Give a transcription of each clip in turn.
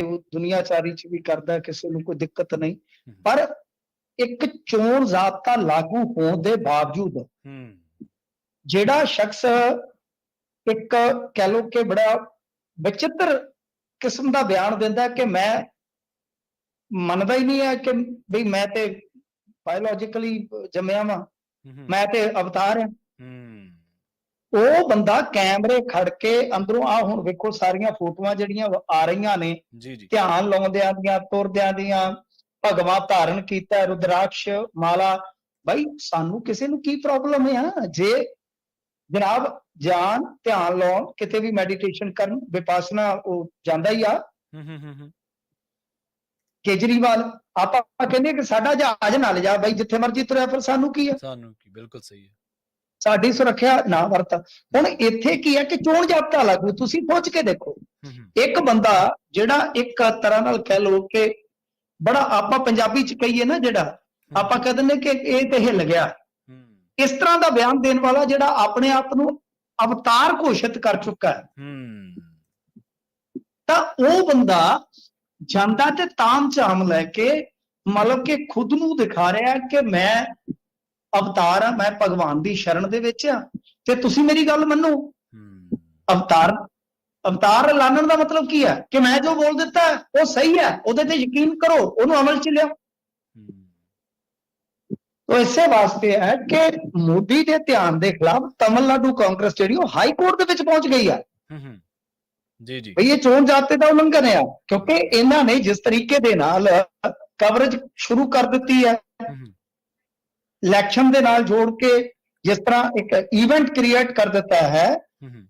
ਉਹ ਦੁਨੀਆਚਾਰੀ ਚ ਵੀ ਕਰਦਾ, ਕਿਸੇ ਨੂੰ ਕੋਈ ਦਿੱਕਤ ਨਹੀਂ। ਹੂੰ ਪਰ ਇੱਕ ਚੋਣ ਜ਼ਾਬਤਾ ਲਾਗੂ ਹੋਣ ਦੇ ਬਾਵਜੂਦ ਹੂੰ ਜਿਹੜਾ ਸ਼ਖਸ ਇੱਕ ਕਹਿ ਲਓ ਕਿ ਬੜਾ ਵਿਚਿੱਤਰ ਕਿਸਮ ਦਾ ਬਿਆਨ ਦਿੰਦਾ ਕਿ ਮੈਂ ਮੰਨਦਾ ਹੀ ਨਹੀਂ ਹੈ ਕਿ ਵੀ ਮੈਂ ਤੇ ਬਾਇਓਲੋਜੀਕਲੀ ਜੰਮਿਆ ਵਾਂ, ਹੂੰ ਮੈਂ ਤੇ ਅਵਤਾਰ ਹਾਂ। ਹੂੰ ਉਹ ਬੰਦਾ ਕੈਮਰੇ ਖੜ ਕੇ ਅੰਦਰੋਂ, ਆ ਹੁਣ ਵੇਖੋ ਸਾਰੀਆਂ ਫੋਟੋਆਂ ਜਿਹੜੀਆਂ ਆ ਰਹੀਆਂ ਨੇ, ਜੀ ਜੀ ਧਿਆਨ ਲਾਉਂਦਿਆਂ ਦੀਆਂ, ਤੁਰਦਿਆਂ ਦੀਆਂ, ਭਗਵਾ ਧਾਰਨ ਕੀਤਾ, ਰੁਦਰਾਕਸ਼ ਮਾਲਾ। ਭਾਈ ਸਾਨੂੰ ਕਿਸੇ ਨੂੰ ਕੀ ਪ੍ਰੋਬਲਮ ਆ? ਜੇ ਜਨਾਬ ਜਾਨ ਧਿਆਨ ਲਾਉਣ, ਕਿਤੇ ਵੀ ਮੈਡੀਟੇਸ਼ਨ ਕਰਨ, ਵਿਪਾਸਨਾ ਉਹ ਜਾਂਦਾ ਹੀ ਆ। ਹੂੰ ਕੇਜਰੀਵਾਲ ਆਪਾਂ ਕਹਿੰਦੇ ਕਿ ਸਾਡਾ ਜਹਾਜ਼ ਨਾ ਲਿਜਾ ਬਾਈ, ਜਿੱਥੇ ਮਰਜ਼ੀ ਤੁਰਿਆ ਫਿਰ ਸਾਨੂੰ ਕੀ ਆ? ਸਾਨੂੰ ਕੀ, ਬਿਲਕੁਲ ਸਹੀ ਹੈ। ਸਾਡੀ ਸੁਰੱਖਿਆ ਨਾ ਵਰਤ। ਹੁਣ ਇੱਥੇ ਕੀ ਹੈ ਕਿ ਚੋਣ ਜ਼ਾਬਤਾ ਲਾਗੂ, ਤੁਸੀਂ ਸੋਚ ਕੇ ਦੇਖੋ, ਇੱਕ ਬੰਦਾ ਜਿਹੜਾ ਇੱਕ ਤਰ੍ਹਾਂ ਨਾਲ ਕਹਿ ਲਓ ਕਿ ਬੜਾ, ਆਪਾਂ ਪੰਜਾਬੀ ਚ ਕਹੀਏ ਨਾ, ਜਿਹੜਾ ਆਪਾਂ ਕਹਿ ਦਿੰਦੇ ਕਿ ਇਹ ਤੇ ਹਿੱਲ ਗਿਆ, ਇਸ ਤਰ੍ਹਾਂ ਦਾ ਬਿਆਨ ਦੇਣ ਵਾਲਾ ਜਿਹੜਾ ਆਪਣੇ ਆਪ ਨੂੰ ਅਵਤਾਰ ਘੋਸ਼ਿਤ ਕਰ ਚੁੱਕਾ ਹੈ, ਤਾਂ ਉਹ ਬੰਦਾ ਜਾਂਦਾ ਤੇ ਤਾਮ ਝਾਮ ਲੈ ਕੇ, ਮਤਲਬ ਕਿ ਖੁਦ ਨੂੰ ਦਿਖਾ ਰਿਹਾ ਕਿ ਮੈਂ ਅਵਤਾਰ ਆ, ਮੈਂ ਭਗਵਾਨ ਦੀ ਸ਼ਰਨ ਦੇ ਵਿੱਚ ਆ। ਤੇ ਤੁਸੀਂ ਮੇਰੀ ਗੱਲ ਮੰਨੋ, ਅਵਤਾਰ ਐਲਾਨਣ ਦਾ ਮਤਲਬ ਕੀ ਹੈ? ਕਿ ਮੈਂ ਜੋ ਬੋਲ ਦਿੱਤਾ ਉਹ ਸਹੀ ਹੈ, ਉਹਦੇ ਤੇ ਯਕੀਨ ਕਰੋ, ਉਹਨੂੰ ਅਮਲ ਚ ਲਿਆਓ। तो इसे वास्ते है कि मोदी के ध्यान के खिलाफ तमिलनाडु कांग्रेस जी हाई कोर्ट के पहुंच गई है। जी जी भाई ये चोन जाब्ते का उल्लंघन है, क्योंकि इन्होंने जिस तरीके दे नाल कवरेज शुरू कर दी है, इलेक्शन के नाल जोड़ के जिस तरह एक इवेंट क्रिएट कर दिता है,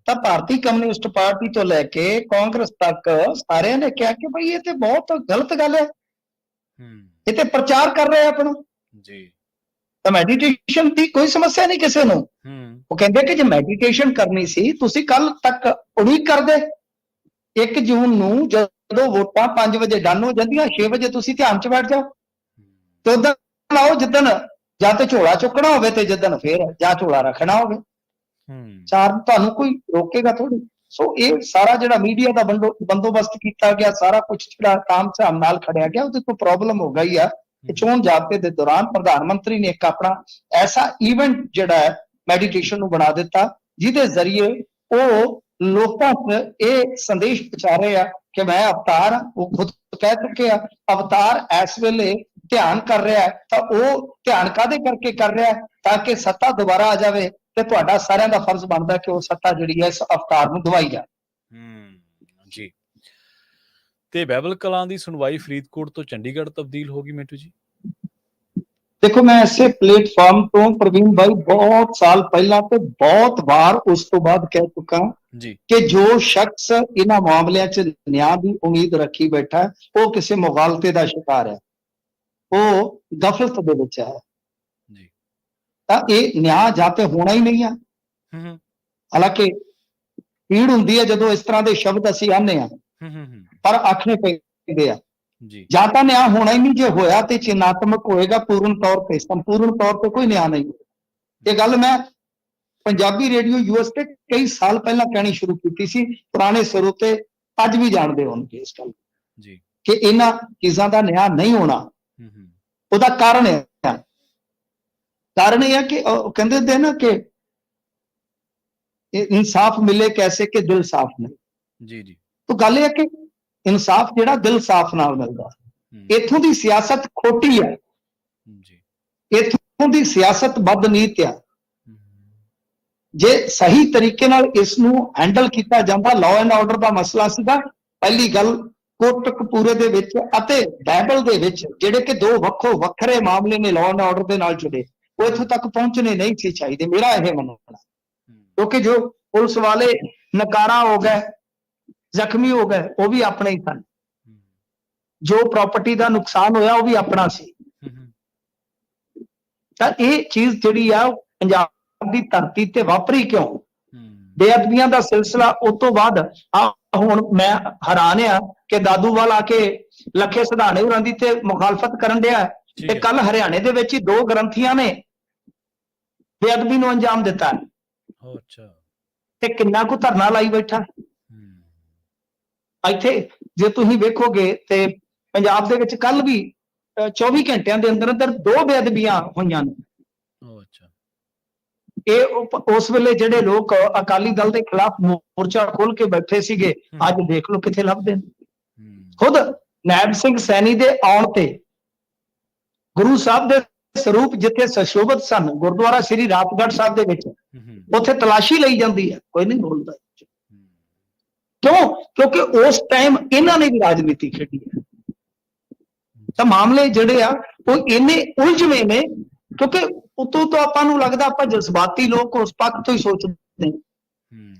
तो भारतीय कम्युनिस्ट पार्टी तो लैके कांग्रेस तक सारे ने कहा कि भाई ये तो बहुत गलत गल है, ये तो प्रचार कर रहे हैं अपना जी। तो मैडिटेशन की कोई समस्या नहीं किसी को। वो कहते कि जो मैडिटेशन करनी सी तुसी कल तक उड़ीक कर दे, 1 जून नूं जदों वोटां 5 बजे डन हो जांदियां, 6 बजे तुसी ध्यान च बैठ जाओ, तो उदन आओ जिदन जां ते झोला चुकना होवे ते जिदन फिर जां झोला रखना होवे, चार तुहानूं कोई रोकेगा थोड़ी। सो ये सारा जिहड़ा मीडिया का बंदोबस्त किया गया, सारा कुछ जिहड़ा ताम झाम नाल खड़िया गया, उहदे कोई प्रॉब्लम हो गई है। चोन जाब्ते के दौरान प्रधानमंत्री ने एक अपना ऐसा इवेंट जिहड़ा है मैडिटेशन बना दिता, जिहदे जरिए वो लोगों को ये संदेश पहुंचा रहे हैं कि मैं अवतार, वो खुद कह चुके हैं अवतार इस वेले ध्यान कर रहा है, तो वो ध्यान कादे करके कर रहा है? ताकि सत्ता दोबारा आ जाए, तो तुहाडा सारियां दा फर्ज बनता है कि वो सत्ता जिहड़ी है इस अवतार नूं दवाई जाए। जी। ਤੇ ਬਹਿਬਲ ਕਲਾਂ ਦੀ ਸੁਣਵਾਈ ਫਰੀਦਕੋਟ ਤੋਂ ਚੰਡੀਗੜ੍ਹ ਤਬਦੀਲ ਹੋ ਗਈ ਮਿੰਟੂ ਜੀ। देखो मैं ऐसे प्लेटफॉर्म तो प्रवीण भाई बहुत साल पहला तो बहुत बार उस तो बाद कह चुका जी कि जो शख्स इन्हां मामलों च न्याय की उम्मीद रखी बैठा है, वो किसी मुगालते का शिकार है, वो गफलत दे विच है जी। तां ये न्याय जाते होना ही नहीं है। हालांकि पीड़ हुंदी है जदों इस तरह के शब्द असीं आने पर आखने पैंदे आ जी। ਜਾਂ ਤਾਂ ਨਿਆਂ ਹੋਣਾ ਹੀ ਨਹੀਂ, ਜੇ ਹੋਇਆ ਤੇ ਚਿੰਨ੍ਹਾਤਮਕ ਹੋਏਗਾ, ਪੂਰਨ ਤੌਰ ਤੇ ਸੰਪੂਰਨ ਤੌਰ ਤੇ ਕੋਈ ਨਿਆਂ ਨਹੀਂ। ਇਹ ਗੱਲ ਮੈਂ ਪੰਜਾਬੀ ਰੇਡੀਓ ਯੂਐਸ ਤੇ ਕਈ ਸਾਲ ਪਹਿਲਾਂ ਕਹਿਣੀ ਸ਼ੁਰੂ ਕੀਤੀ ਸੀ, ਪੁਰਾਣੇ ਸਰੋਤੇ ਅੱਜ ਵੀ ਜਾਣਦੇ ਹੋਣਗੇ ਇਸ ਗੱਲ ਜੀ ਕਿ ਇਹਨਾਂ ਚੀਜ਼ਾਂ ਦਾ ਨਿਆਂ ਨਹੀਂ ਹੋਣਾ। ਉਹਦਾ ਕਾਰਨ ਇਹ ਹੈ ਕਿ ਕਹਿੰਦੇ ਹੁੰਦੇ ਨਾ ਕਿ ਇਨਸਾਫ ਮਿਲੇ कैसे कि दिल साफ नहीं। जी जी। तो गल यह कि इंसाफ जिहड़ा दिल साफ नाल मिलदा, इत्थों दी सियासत खोटी है, इत्थों दी सियासत बदनीत है। जे सही तरीके नाल इस नूं हैंडल किया जांदा, लॉ एंड ऑर्डर दा मसला सीगा पहली गल, कोटकपूरे दे विच अते बाइबल दे विच जिहड़े कि दो वक्खो वखरे मामले ने लॉ एंड ऑर्डर दे नाल जुड़े, वो इत्थों तक पहुंचने नहीं सी चाहिए, मेरा यह मनना। क्योंकि जो पुलिस वाले नकारा हो गए, जख्मी हो गए, वो भी अपने ही सन, जो प्रॉपर्टी का नुकसान होया वो भी अपना सी। तां ये चीज जिहड़ी आ पंजाब दी धरती ते वापरी क्यों? बेअदबियां दा सिलसिला उस तो बाद हुण मैं हैरान आ कि दादूवाल आके लखे सिधाने होरां दी ते मुखालफत करन दिया, ते कल हरियाणे दे विच ही 2 ग्रंथियां ने बेअदबी नूं अंजाम दिता। अच्छा, ते किन्ना को धरना लाई बैठा। ਇੱਥੇ ਜੇ ਤੁਸੀਂ ਵੇਖੋਗੇ ਤੇ ਪੰਜਾਬ ਦੇ ਵਿੱਚ ਕੱਲ ਵੀ 24 ਘੰਟਿਆਂ ਦੇ ਅੰਦਰ ਅੰਦਰ 2 ਬੇਅਦਬੀਆਂ ਹੋਈਆਂ ਨੇ। ਅੱਛਾ। ਇਹ ਉਸ ਵੇਲੇ ਜਿਹੜੇ ਲੋਕ ਅਕਾਲੀ ਦਲ ਦੇ ਖਿਲਾਫ ਮੋਰਚਾ ਖੋਲ ਕੇ ਬੈਠੇ ਸੀਗੇ, ਅੱਜ ਦੇਖ ਲਓ ਕਿੱਥੇ ਲੱਭਦੇ ਨੇ। ਖੁਦ ਨਾਇਬ ਸਿੰਘ ਸੈਣੀ ਦੇ ਆਉਣ ਤੇ ਗੁਰੂ ਸਾਹਿਬ ਦੇ ਸਰੂਪ ਜਿੱਥੇ ਸੁਸ਼ੋਭਿਤ ਸਨ, ਗੁਰਦੁਆਰਾ ਸ੍ਰੀ ਰਾਜਗੜ੍ਹ ਸਾਹਿਬ ਦੇ ਵਿੱਚ, ਉੱਥੇ ਤਲਾਸ਼ੀ ਲਈ ਜਾਂਦੀ ਹੈ, ਕੋਈ ਨਹੀਂ ਬੋਲਦਾ। ਕਿਉਂ? ਕਿਉਂਕਿ ਉਸ ਟਾਈਮ ਇਹਨਾਂ ਨੇ ਵੀ ਰਾਜਨੀਤੀ ਖੇਡੀ ਹੈ। ਤਾਂ ਮਾਮਲੇ ਜਿਹੜੇ ਆ ਉਹ ਇੰਨੇ ਉਲਝਵੇਂ ਨੇ, ਕਿਉਂਕਿ ਉਤੋਂ ਤੋਂ ਆਪਾਂ ਨੂੰ ਲੱਗਦਾ ਆਪਾਂ ਜਜ਼ਬਾਤੀ ਲੋਕ ਉਸ ਪੱਖ ਤੋਂ ਹੀ ਸੋਚਦੇ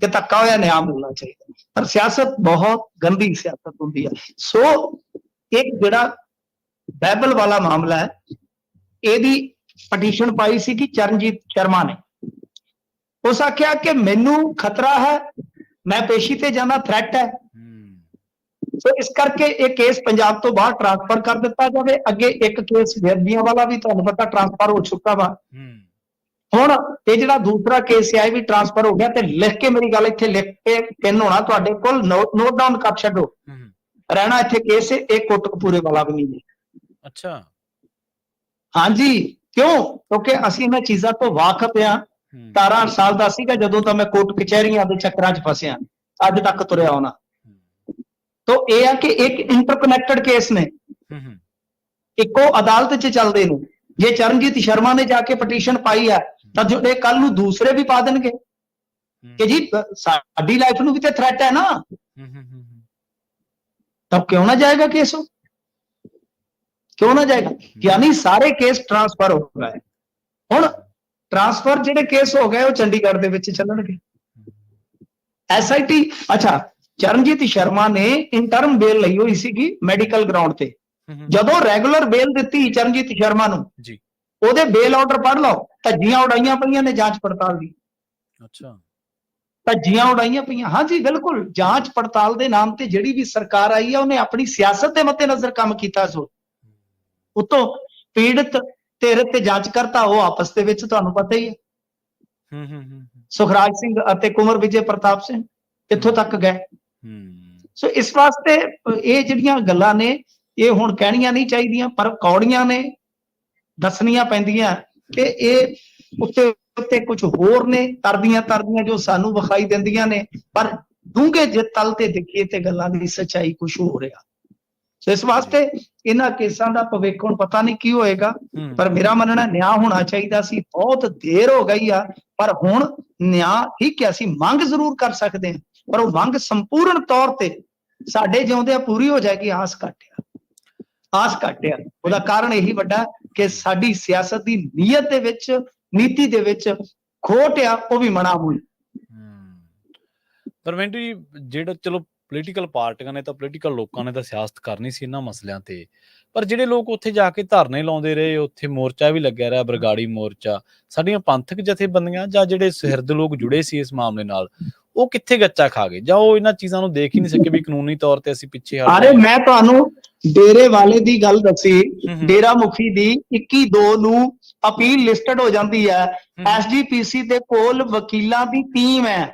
ਕਿ ਧੱਕਾ ਹੋਇਆ ਨਿਆਂ ਮਿਲਣਾ ਚਾਹੀਦਾ, ਪਰ ਸਿਆਸਤ ਬਹੁਤ ਗੰਦੀ ਸਿਆਸਤ ਹੁੰਦੀ ਹੈ। ਸੋ ਇੱਕ ਜਿਹੜਾ ਬਾਈਬਲ ਵਾਲਾ ਮਾਮਲਾ ਹੈ, ਇਹਦੀ ਪਟੀਸ਼ਨ ਪਾਈ ਸੀ ਕਿ ਚਰਨਜੀਤ ਸ਼ਰਮਾ ਨੇ, ਉਸ ਆਖਿਆ ਕਿ ਮੈਨੂੰ ਖਤਰਾ ਹੈ, ਮੈਂ ਪੇਸ਼ੀ ਤੇ ਜਾਣਾ ਥ੍ਰੈਟ ਹੈ, ਸੋ ਇਸ ਕਰਕੇ ਇਹ ਕੇਸ ਪੰਜਾਬ ਤੋਂ ਬਾਹਰ ਟ੍ਰਾਂਸਫਰ ਕਰ ਦਿੱਤਾ ਜਾਵੇ। ਅੱਗੇ ਇੱਕ ਕੇਸ ਬੇਅਦਬੀਆਂ ਵਾਲਾ ਵੀ ਤੁਹਾਨੂੰ ਪਤਾ ਟ੍ਰਾਂਸਫਰ ਹੋ ਚੁੱਕਾ ਵਾ। ਹੁਣ ਇਹ ਜਿਹੜਾ ਦੂਸਰਾ ਕੇਸ ਹੈ ਇਹ ਵੀ ਟ੍ਰਾਂਸਫਰ ਹੋ ਗਿਆ। ਤੇ ਲਿਖ ਕੇ ਮੇਰੀ ਗੱਲ ਇੱਥੇ ਲਿਖ ਕੇ ਪਿੰਨ ਹੋਣਾ ਤੁਹਾਡੇ ਕੋਲ, ਨੋਟ ਡਾਊਨ ਕਰ ਛੱਡੋ। ਰਹਿਣਾ ਇੱਥੇ ਕੇਸ ਇਹ ਕੋਟਕਪੂਰੇ ਵਾਲਾ ਵੀ ਨਹੀਂ। ਅੱਛਾ, ਹਾਂਜੀ, ਕਿਉਂ? ਕਿਉਂਕਿ ਅਸੀਂ ਇਹਨਾਂ ਚੀਜ਼ਾਂ ਤੋਂ ਵਾਕਿਫ ਹਾਂ। 17 ਸਾਲ ਦਾ ਸੀਗਾ ਜਦੋਂ ਤਾਂ ਮੈਂ ਕੋਰਟ ਕਚਹਿਰੀਆਂ ਦੇ ਚੱਕਰਾਂ 'ਚ ਫਸਿਆ, ਅੱਜ ਤੱਕ ਤੁਰਿਆ ਆਉਣਾ। ਤੋ ਇਹ ਆ ਕਿ ਇੱਕ ਇੰਟਰਕਨੈਕਟਡ ਕੇਸ ਨੇ, ਇੱਕੋ ਅਦਾਲਤ 'ਚ ਚੱਲਦੇ ਨੇ। ਜੇ ਚਰਨਜੀਤ ਸ਼ਰਮਾ ਨੇ ਜਾ ਕੇ ਪਟੀਸ਼ਨ ਪਾਈ ਹੈ ਤਾਂ ਜਿਹੜੇ ਕੱਲ ਨੂੰ ਦੂਸਰੇ ਵੀ ਪਾ ਦੇਣਗੇ ਕਿ ਜੀ ਸਾਡੀ ਲਾਈਫ ਨੂੰ ਵੀ ਤੇ ਥ੍ਰੈਟ ਹੈ ਨਾ, ਤਾਂ ਕਿਉਂ ਨਾ ਜਾਏਗਾ ਕੇਸ? ਕਿਉਂ ਨਾ ਜਾਏਗਾ? ਯਾਨੀ ਸਾਰੇ ਕੇਸ ਟ੍ਰਾਂਸਫਰ ਹੋ ਗਏ। ਹੁਣ ਟ੍ਰਾਂਸਫਰ ਜਿਹੜੇ ਕੇਸ ਹੋ ਗਏ ਉਹ ਚੰਡੀਗੜ੍ਹ ਦੇ ਵਿੱਚ ਚੱਲਣਗੇ। SIT, ਅੱਛਾ, ਚਰਨਜੀਤ ਸ਼ਰਮਾ ਨੇ ਇੰਟਰਮ ਬੇਲ ਲਈ ਹੋਈ ਸੀਗੀ ਮੈਡੀਕਲ ਗਰਾਊਂਡ ਤੇ। ਜਦੋਂ ਰੈਗੂਲਰ ਬੇਲ ਦਿੱਤੀ ਚਰਨਜੀਤ ਸ਼ਰਮਾ ਨੂੰ, ਉਹਦੇ ਬੇਲ ਆਰਡਰ ਪੜ੍ਹ ਲਓ, ਧੱਜੀਆਂ ਉਡਾਈਆਂ ਪਈਆਂ ਨੇ ਜਾਂਚ ਪੜਤਾਲ ਦੀ। ਅੱਛਾ, ਧੱਜੀਆਂ ਉਡਾਈਆਂ ਪਈਆਂ। ਹਾਂਜੀ ਬਿਲਕੁਲ, ਜਾਂਚ ਪੜਤਾਲ ਦੇ ਨਾਮ ਤੇ ਜਿਹੜੀ ਵੀ ਸਰਕਾਰ ਆਈ ਹੈ ਉਹਨੇ ਆਪਣੀ ਸਿਆਸਤ ਦੇ ਮੱਦੇ ਨਜ਼ਰ ਕੰਮ ਕੀਤਾ। ਸੋ ਉਤੋਂ ਪੀੜਤ ਧਿਰ ਤੇ ਜਾਂਚ ਕਰਤਾ ਉਹ ਆਪਸ ਦੇ ਵਿੱਚ ਤੁਹਾਨੂੰ ਪਤਾ ਹੀ ਹੈ। ਸੁਖਰਾਜ ਸਿੰਘ ਅਤੇ ਕੁੰਵਰ ਵਿਜੇ ਪ੍ਰਤਾਪ ਸਿੰਘ ਇੱਥੋਂ ਤੱਕ ਗਏ। ਸੋ ਇਸ ਵਾਸਤੇ ਇਹ ਜਿਹੜੀਆਂ ਗੱਲਾਂ ਨੇ ਇਹ ਹੁਣ ਕਹਿਣੀਆਂ ਨਹੀਂ ਚਾਹੀਦੀਆਂ, ਪਰ ਕੌੜੀਆਂ ਨੇ, ਦੱਸਣੀਆਂ ਪੈਂਦੀਆਂ ਕਿ ਇਹ ਉੱਤੇ ਕੁਝ ਹੋਰ ਨੇ ਤਰਦੀਆਂ ਜੋ ਸਾਨੂੰ ਵਿਖਾਈ ਦਿੰਦੀਆਂ ਨੇ, ਪਰ ਡੂੰਘੇ ਜੇ ਤਲ ਤੇ ਦੇਖੀਏ ਤੇ ਗੱਲਾਂ ਦੀ ਸੱਚਾਈ ਕੁਝ ਹੋ ਰਿਹਾ। ਸੋ ਇਸ ਵਾਸਤੇ ਇਹਨਾਂ ਕੇਸਾਂ ਦਾ ਭਵਿੱਖ ਹੁਣ ਪਤਾ ਨਹੀਂ ਕੀ ਹੋਏਗਾ, ਪਰ ਮੇਰਾ ਮੰਨਣਾ ਨਿਆਂ ਹੋਣਾ ਚਾਹੀਦਾ ਸੀ। ਬਹੁਤ ਦੇਰ ਹੋ ਗਈ ਆ, ਪਰ ਹੁਣ ਨਿਆਂ ਠੀਕ ਹੈ, ਅਸੀਂ ਮੰਗ ਜ਼ਰੂਰ ਕਰ ਸਕਦੇ ਹਾਂ, ਪਰ ਉਹ ਮੰਗ ਸੰਪੂਰਨ ਤੌਰ ਤੇ ਸਾਡੇ ਜਿਉਂਦਿਆਂ ਪੂਰੀ ਹੋ ਜਾਏਗੀ ਆਸ ਘੱਟ ਆ। ਉਹਦਾ ਕਾਰਨ ਇਹੀ ਵੱਡਾ ਕਿ ਸਾਡੀ ਸਿਆਸਤ ਦੀ ਨੀਅਤ ਦੇ ਵਿੱਚ, ਨੀਤੀ ਦੇ ਵਿੱਚ ਖੋਟ ਆ, ਉਹ ਵੀ ਮਨਾ ਹੋਈ। ਪਰ ਮਿੰਟੂ ਜੀ, ਜਿਹੜਾ ਚਲੋ ਪੋਲੀਟੀਕਲ ਪਾਰਟੀਆਂ ਨੇ ਤਾਂ ਪੋਲੀਟੀਕਲ ਲੋਕਾਂ ਨੇ ਤਾਂ ਸਿਆਸਤ ਕਰਨੀ ਸੀ ਇਹਨਾਂ ਮਸਲਿਆਂ ਤੇ, ਪਰ ਜਿਹੜੇ ਲੋਕ ਉੱਥੇ ਜਾ ਕੇ ਧਰਨੇ ਲਾਉਂਦੇ ਰਹੇ, ਉੱਥੇ ਮੋਰਚਾ ਵੀ ਲੱਗਿਆ ਰਿਹਾ, ਬਰਗਾੜੀ ਮੋਰਚਾ, ਸਾਡੀਆਂ ਪੰਥਕ ਜਥੇਬੰਦੀਆਂ ਜਾਂ ਜਿਹੜੇ ਸੁਹਿਰਦ ਲੋਕ ਜੁੜੇ ਸੀ ਇਸ ਮਾਮਲੇ ਨਾਲ, ਉਹ ਕਿੱਥੇ ਗੱਚਾ ਖਾ ਗਏ, ਜਾਂ ਉਹ ਇਹਨਾਂ ਚੀਜ਼ਾਂ ਨੂੰ ਦੇਖ ਹੀ ਨਹੀਂ ਸਕੇ ਵੀ ਕਾਨੂੰਨੀ ਤੌਰ ਤੇ ਅਸੀਂ ਪਿੱਛੇ ਹਟ ਅਰੇ ਮੈਂ ਤੁਹਾਨੂੰ ਡੇਰੇ ਵਾਲੇ ਦੀ ਗੱਲ ਦੱਸੀ, ਡੇਰਾ ਮੁਖੀ ਦੀ 21/2 ਨੂੰ ਅਪੀਲ ਲਿਸਟਡ ਹੋ ਜਾਂਦੀ ਹੈ। SGPC ਦੇ ਕੋਲ ਵਕੀਲਾਂ ਦੀ ਟੀਮ ਹੈ।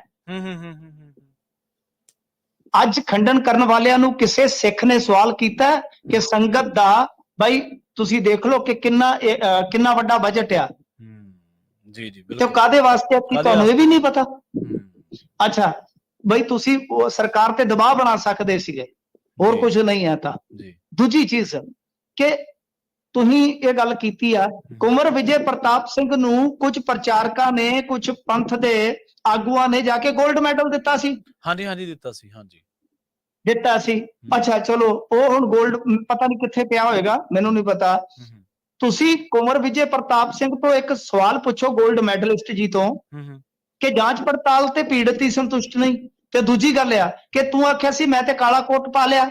ਅੱਜ ਖੰਡਨ ਕਰਨ ਵਾਲਿਆਂ ਨੂੰ ਕਿਸੇ ਸਿੱਖ ਨੇ ਸਵਾਲ ਕੀਤਾ ਕਿ ਸੰਗਤ ਦਾ ਬਈ ਤੁਸੀਂ ਦੇਖ ਲਓ ਕਿ ਕਿੰਨਾ ਵੱਡਾ ਬਜਟ ਆ, ਜੀ ਤੇ ਕਾਦੇ ਵਾਸਤੇ, ਤੁਹਾਨੂੰ ਇਹ ਵੀ ਨਹੀਂ ਪਤਾ? ਅੱਛਾ ਬਈ ਤੁਸੀਂ ਸਰਕਾਰ ਤੇ ਦਬਾਅ ਬਣਾ ਸਕਦੇ ਸੀਗੇ, ਹੋਰ ਕੁਝ ਨਹੀਂ ਹੈ। ਤਾਂ ਦੂਜੀ ਚੀਜ਼ ਕਿ ਤੁਸੀਂ ਇਹ ਗੱਲ ਕੀਤੀ ਆ, ਕੁੰਵਰ ਵਿਜੇ ਪ੍ਰਤਾਪ ਸਿੰਘ ਨੂੰ ਕੁਝ ਪ੍ਰਚਾਰਕਾਂ ਨੇ, ਕੁਝ ਪੰਥ ਦੇ ਆਗੂਆਂ ਨੇ ਜਾ ਕੇ 골ਡ ਮੈਡਲ ਦਿੱਤਾ ਸੀ। ਹਾਂਜੀ ਦਿੱਤਾ ਸੀ। ਅੱਛਾ ਚਲੋ, ਉਹ ਹੁਣ 골ਡ ਪਤਾ ਨਹੀਂ ਕਿੱਥੇ ਪਿਆ ਹੋਏਗਾ, ਮੈਨੂੰ ਨਹੀਂ ਪਤਾ। ਤੁਸੀਂ ਕੁੰਵਰ ਵਿਜੇ ਪ੍ਰਤਾਪ ਸਿੰਘ ਤੋਂ ਇੱਕ ਸਵਾਲ ਪੁੱਛੋ, 골ਡ ਮੈਡਲਿਸਟ ਜੀ ਤੋਂ, ਕਿ ਜਾਂਚ ਪੜਤਾਲ ਤੇ ਪੀੜਤ ਹੀ ਸੰਤੁਸ਼ਟ ਨਹੀਂ। ਤੇ ਦੂਜੀ ਗੱਲ ਆ ਕਿ ਤੂੰ ਆਖਿਆ ਸੀ ਮੈਂ ਤੇ ਕਾਲਾ ਕੋਟ ਪਾ ਲਿਆ,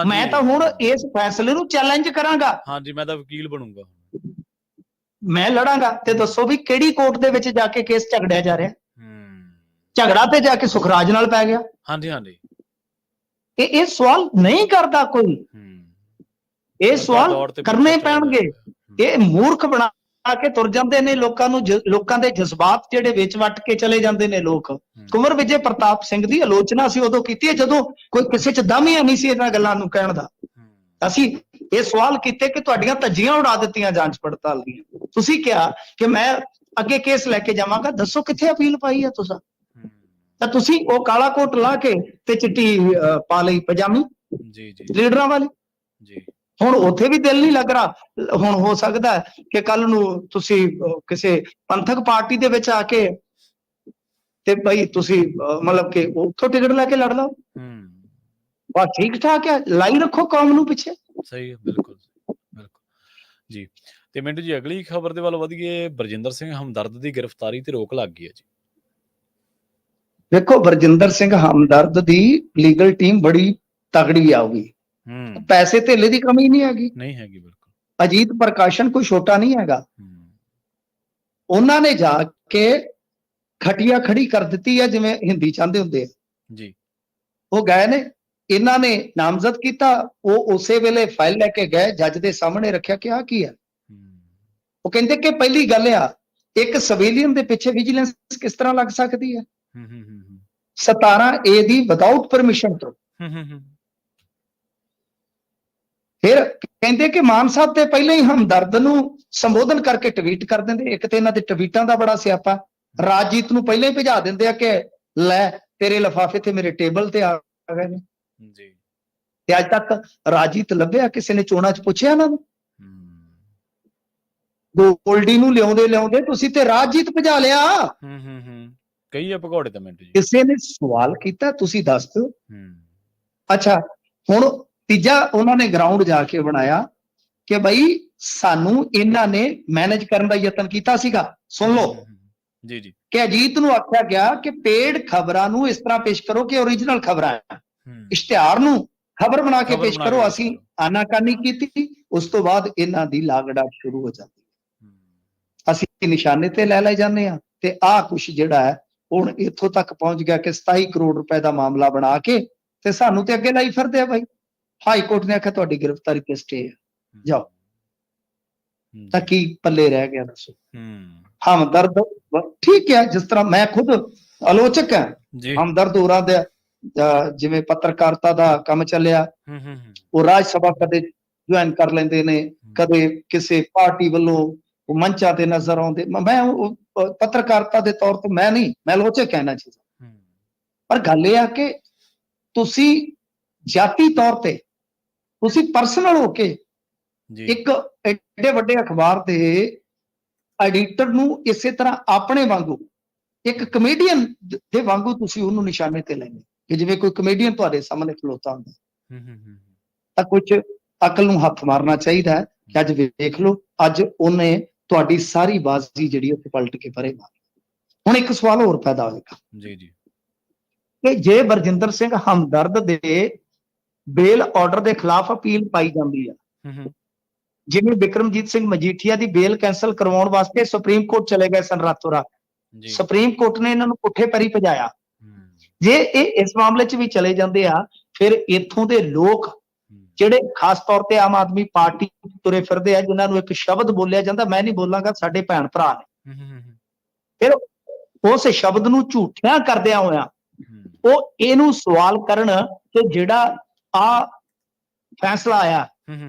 ਮੈਂ ਤਾਂ ਹੁਣ ਇਸ ਫੈਸਲੇ ਨੂੰ ਚੈਲੰਜ ਕਰਾਂਗਾ। ਹਾਂਜੀ, ਮੈਂ ਤਾਂ ਵਕੀਲ ਬਣੂੰਗਾ, ਮੈਂ ਲੜਾਂਗਾ। ਤੇ ਦੱਸੋ ਵੀ ਕਿਹੜੀ ਕੋਰਟ ਦੇ ਵਿੱਚ ਜਾ ਕੇ ਕੇਸ ਝਗੜਿਆ ਜਾ ਰਿਹਾ? ਝਗੜਾ ਤੇ ਜਾ ਕੇ ਸੁਖਰਾਜ ਨਾਲ ਪੈ ਗਿਆ। ਹਾਂਜੀ ਇਹ ਸਵਾਲ ਨਹੀਂ ਕਰਦਾ ਕੋਈ, ਇਹ ਸਵਾਲ ਕਰਨੇ ਪੈਣਗੇ। ਇਹ ਮੂਰਖ ਬਣਾ ਕੇ ਤੁਰ ਜਾਂਦੇ ਨੇ, ਲੋਕਾਂ ਦੇ ਜਜ਼ਬਾਤ ਜਿਹੜੇ ਵਿੱਚ ਵੱਟ ਕੇ ਚਲੇ ਜਾਂਦੇ ਨੇ ਲੋਕ। ਕੁੰਵਰ ਵਿਜੇ ਪ੍ਰਤਾਪ ਸਿੰਘ ਦੀ ਆਲੋਚਨਾ ਅਸੀਂ ਉਦੋਂ ਕੀਤੀ ਹੈ ਜਦੋਂ ਕੋਈ ਕਿਸੇ 'ਚ ਦਮ ਹੀ ਨਹੀਂ ਸੀ ਇਹਨਾਂ ਗੱਲਾਂ ਨੂੰ ਕਹਿਣ ਦਾ। ਅਸੀਂ ਇਹ ਸਵਾਲ ਕੀਤੇ ਕਿ ਤੁਹਾਡੀਆਂ ਧੱਜੀਆਂ ਉਡਾ ਦਿੱਤੀਆਂ ਜਾਂਚ ਪੜਤਾਲ ਦੀਆਂ। ਤੁਸੀਂ ਕਿਹਾ ਕਿ ਮੈਂ ਅੱਗੇ ਕੇਸ ਲੈ ਕੇ ਜਾਵਾਂਗਾ, ਦੱਸੋ ਕਿੱਥੇ ਅਪੀਲ ਪਾਈ ਹੈ ਤੁਸੀਂ? ਤਾਂ ਤੁਸੀਂ ਉਹ ਕਾਲਾ ਕੋਟ ਲਾ ਕੇ ਤੇ ਚਿੱਟੀ ਪਾ ਲਈ ਪਜਾਮੀ ਲੀਡਰਾਂ ਵਾਲੀ। ਹੁਣ ਉੱਥੇ ਵੀ ਦਿਲ ਨਹੀਂ ਲੱਗ ਰਿਹਾ। ਹੁਣ ਹੋ ਸਕਦਾ ਕਿ ਕੱਲ ਨੂੰ ਤੁਸੀਂ ਕਿਸੇ ਪੰਥਕ ਪਾਰਟੀ ਦੇ ਵਿੱਚ ਆ ਕੇ ਤੇ ਭਾਈ ਤੁਸੀਂ ਮਤਲਬ ਕਿ ਉੱਥੋਂ ਟਿਕਟ ਲੈ ਕੇ ਲੜ ਲਓ। ਬਸ ਠੀਕ ਠਾਕ ਹੈ, ਲਾਈ ਰੱਖੋ ਕੌਮ ਨੂੰ ਪਿੱਛੇ। ਸਹੀ ਹੈ, ਬਿਲਕੁਲ ਬਿਲਕੁਲ ਜੀ। ਤੇ ਮਿੰਟੂ ਜੀ ਅਗਲੀ ਖਬਰ ਦੇ ਵੱਲ ਵਧੀਏ। ਬਰਜਿੰਦਰ ਸਿੰਘ ਹਮਦਰਦ ਦੀ ਗ੍ਰਿਫਤਾਰੀ ਤੇ ਰੋਕ ਲੱਗ ਗਈ ਹੈ ਜੀ। ਦੇਖੋ, ਬਰਜਿੰਦਰ ਸਿੰਘ ਹਮਦਰਦ ਦੀ ਲੀਗਲ ਟੀਮ ਬੜੀ ਤਗੜੀ ਆਊਗੀ। ਪੈਸੇ ਧੇਲੇ ਦੀ ਕਮੀ ਨਹੀਂ ਹੈਗੀ। ਬਿਲਕੁਲ। ਅਜੀਤ ਪ੍ਰਕਾਸ਼ਨ ਕੋਈ ਛੋਟਾ ਨਹੀਂ ਹੈਗਾ। ਉਹਨਾਂ ਨੇ ਜਾ ਕੇ ਖਟੀਆ ਖੜੀ ਕਰ ਦਿੱਤੀ ਹੈ, ਜਿਵੇਂ ਹਿੰਦੀ ਚਾਹੁੰਦੇ ਹੁੰਦੇ ਆ ਜੀ। ਉਹ ਗਏ ਨੇ, ਇਹਨਾਂ ਨੇ ਨਾਮਜ਼ਦ ਕੀਤਾ, ਉਹ ਉਸੇ ਵੇਲੇ ਫਾਈਲ ਲੈ ਕੇ ਗਏ, ਜੱਜ ਦੇ ਸਾਹਮਣੇ ਰੱਖਿਆ ਕਿ ਆਹ ਕੀ ਹੈ। ਉਹ ਕਹਿੰਦੇ ਕਿ ਪਹਿਲੀ ਗੱਲ ਆ, ਇੱਕ ਸਿਵਿਲੀਅਨ ਦੇ ਪਿੱਛੇ ਵਿਜੀਲੈਂਸ ਕਿਸ ਤਰ੍ਹਾਂ ਲੱਗ ਸਕਦੀ ਹੈ 17A ਦੀ ਵਿਦਆਊਟ ਪਰਮਿਸ਼ਨ ਤੋਂ। ਫਿਰ ਕਹਿੰਦੇ ਕਿ ਮਾਨ ਸਾਹਿਬ ਤੇ ਪਹਿਲਾਂ ਹੀ ਹਮਦਰਦ ਨੂੰ ਸੰਬੋਧਨ ਕਰਕੇ ਟਵੀਟ ਕਰ ਦਿੰਦੇ। ਇੱਕ ਤੇ ਇਹਨਾਂ ਦੇ ਟਵੀਟਾਂ ਦਾ ਬੜਾ ਸਿਆਪਾ। ਰਾਜਜੀਤ ਨੂੰ ਪਹਿਲਾਂ ਹੀ ਭਜਾ ਦਿੰਦੇ ਆ ਕਿ ਲੈ ਤੇਰੇ ਲਿਫਾਫੇ ਤੇ ਮੇਰੇ ਟੇਬਲ ਤੇ ਆ ਗਏ ਨੇ ਜੀ। ਤੇ ਅੱਜ ਤੱਕ ਰਾਜਜੀਤ ਲੱਭਿਆ ਕਿਸੇ ਨੇ? ਚੋਣਾਂ 'ਚ ਪੁੱਛਿਆ ਇਹਨਾਂ ਨੂੰ? ਗੋਲਡੀ ਨੂੰ ਲਿਆਉਂਦੇ ਤੁਸੀਂ ਤੇ ਰਾਜਜੀਤ ਭਜਾ ਲਿਆ। ਕਈ ਆ ਭਗੌੜੇ ਤਾਂ ਮਿੰਟ ਜੀ। ਕਿਸੇ ਨੇ ਸਵਾਲ ਕੀਤਾ, ਤੁਸੀਂ ਦੱਸ ਦਿਓ। ਅੱਛਾ, ਹੁਣ ਤੀਜਾ ਉਹਨਾਂ ਨੇ ਗਰਾਊਂਡ ਜਾ ਕੇ ਬਣਾਇਆ ਕਿ ਬਈ ਸਾਨੂੰ ਇਹਨਾਂ ਨੇ ਮੈਨੇਜ ਕਰਨ ਦਾ ਯਤਨ ਕੀਤਾ ਸੀਗਾ। ਸੁਣ ਲਓ ਜੀ ਜੀ, ਕਿ ਅਜੀਤ ਨੂੰ ਆਖਿਆ ਗਿਆ ਕਿ ਪੇਡ ਖਬਰਾਂ ਨੂੰ ਇਸ ਤਰ੍ਹਾਂ ਪੇਸ਼ ਕਰੋ ਕਿ ਓਰੀਜਨਲ ਖਬਰਾਂ ਆ। ਇਸ਼ਤਿਹਾਰ ਨੂੰ ਖਬਰ ਬਣਾ ਕੇ ਪੇਸ਼ ਕਰੋ। ਅਸੀਂ ਆਨਾਕਾਨੀ ਕੀਤੀ, ਉਸ ਤੋਂ ਬਾਅਦ ਇਹਨਾਂ ਦੀ ਲਾਗੜਾ ਸ਼ੁਰੂ ਹੋ ਜਾਂਦੀ। ਅਸੀਂ ਨਿਸ਼ਾਨੇ ਤੇ ਲੈ ਜਾਂਦੇ ਆ ਤੇ ਆਹ ਕੁਛ ਜਿਹੜਾ ਹੈ ਹੁਣ ਇੱਥੋਂ ਤੱਕ ਪਹੁੰਚ ਗਿਆ ਕਿ 27 ਕਰੋੜ ਰੁਪਏ ਦਾ ਮਾਮਲਾ ਬਣਾ ਕੇ ਤੇ ਸਾਨੂੰ ਤੇ ਅੱਗੇ ਲਾਈ ਫਿਰਦੇ ਆ। ਬਾਈ ਹਾਈ ਕੋਰਟ ਨੇ ਆਖਿਆ ਤੁਹਾਡੀ ਗ੍ਰਿਫਤਾਰੀ ਤੇ ਸਟੇ ਹੈ, ਜਾਓ। ਤਾਂ ਕੀ ਪੱਲੇ ਰਹਿ ਗਿਆ ਦੱਸੋ? ਹਮਦਰਦ ਠੀਕ ਹੈ, ਜਿਸ ਤਰ੍ਹਾਂ ਮੈਂ ਖੁਦ ਆਲੋਚਕ ਹਾਂ ਹਮਦਰਦ ਹੋਰਾਂ ਦਾ, ਜਿਵੇਂ ਪੱਤਰਕਾਰਤਾ ਦਾ ਕੰਮ ਚੱਲਿਆ, ਉਹ ਰਾਜ ਸਭਾ ਕਦੇ ਜੁਆਇਨ ਕਰ ਲੈਂਦੇ ਨੇ, ਕਦੇ ਕਿਸੇ ਪਾਰਟੀ ਵੱਲੋਂ ਉਹ ਮੰਚਾਂ ਤੇ ਨਜ਼ਰ ਆਉਂਦੇ। ਮੈਂ ਪੱਤਰਕਾਰਤਾ ਦੇ ਤੌਰ ਤੇ ਮੈਂ ਆਲੋਚਕ ਕਹਿਣਾ ਚਾਹੀਦਾ। ਪਰ ਗੱਲ ਇਹ ਆ ਕਿ ਤੁਸੀਂ ਜਾਤੀ ਤੌਰ ਤੇ ਤੁਸੀਂ ਪਰਸਨਲ ਹੋ ਕੇ ਇੱਕ ਐਡੇ ਵੱਡੇ ਅਖਬਾਰ ਦੇ ਐਡੀਟਰ ਨੂੰ ਇਸੇ ਤਰ੍ਹਾਂ ਆਪਣੇ ਵਾਂਗੂ ਇੱਕ ਕਮੇਡੀਅਨ ਦੇ ਵਾਂਗੂ ਤੁਸੀਂ ਉਹਨੂੰ ਨਿਸ਼ਾਨੇ ਤੇ ਲੈਂਦੇ ਕਿ ਜਿਵੇਂ ਕੋਈ ਕਮੇਡੀਅਨ ਤੁਹਾਡੇ ਸਾਹਮਣੇ ਖਲੋਤਾ ਹੁੰਦਾ। ਤਾਂ ਕੁਝ ਅਕਲ ਨੂੰ ਹੱਥ ਮਾਰਨਾ ਚਾਹੀਦਾ ਹੈ ਕਿ ਅੱਜ ਵੇਖ ਲਓ, ਅੱਜ ਉਹਨੇ ਤੁਹਾਡੀ ਸਾਰੀ ਬਾਜ਼ੀ ਜਿਹੜੀ ਉੱਥੇ ਪਲਟ ਕੇ ਪਰੇ ਮਾਰੀ। ਹੁਣ ਇੱਕ ਸਵਾਲ ਹੋਰ ਪੈਦਾ ਹੋਏਗਾ ਜੀ ਜੀ ਕਿ ਜੇ ਬਰਜਿੰਦਰ ਸਿੰਘ ਹਮਦਰਦ ਦੇ ਬੇਲ ਆਰਡਰ ਦੇ ਖਿਲਾਫ ਅਪੀਲ ਪਾਈ ਜਾਂਦੀ ਆ, ਜਿਵੇਂ ਬਿਕਰਮਜੀਤ ਸਿੰਘ ਮਜੀਠੀਆ ਦੀ ਬੇਲ ਕੈਂਸਲ ਕਰਵਾਉਣ ਵਾਸਤੇ ਸੁਪਰੀਮ ਕੋਰਟ ਚਲੇ ਗਏ ਸਨ ਰਾਤੋਂ ਰਾਤ, ਸੁਪਰੀਮ ਕੋਰਟ ਨੇ ਇਹਨਾਂ ਨੂੰ ਪੁੱਠੇ ਪੈਰੀ ਭਜਾਇਆ। ਜੇ ਇਹ ਇਸ ਮਾਮਲੇ 'ਚ ਵੀ ਚਲੇ ਜਾਂਦੇ ਆ, ਫਿਰ ਇੱਥੋਂ ਦੇ ਲੋਕ ਜਿਹੜੇ ਖਾਸ ਤੌਰ ਤੇ ਆਮ ਆਦਮੀ ਪਾਰਟੀ ਤੁਰੇ ਫਿਰਦੇ ਆ, ਜਿਨ੍ਹਾਂ ਨੂੰ ਇੱਕ ਸ਼ਬਦ ਬੋਲਿਆ ਜਾਂਦਾ, ਮੈਂ ਨਹੀਂ ਬੋਲਾਂਗਾ, ਸਾਡੇ ਭੈਣ ਭਰਾ ਨੇ, ਫਿਰ ਉਸ ਸ਼ਬਦ ਨੂੰ ਝੂਠਿਆਂ ਕਰਦਿਆਂ ਹੋਇਆ ਉਹ ਇਹਨੂੰ ਸਵਾਲ ਕਰਨ ਕਿ ਜਿਹੜਾ ਆ ਫੈਸਲਾ ਆਇਆ,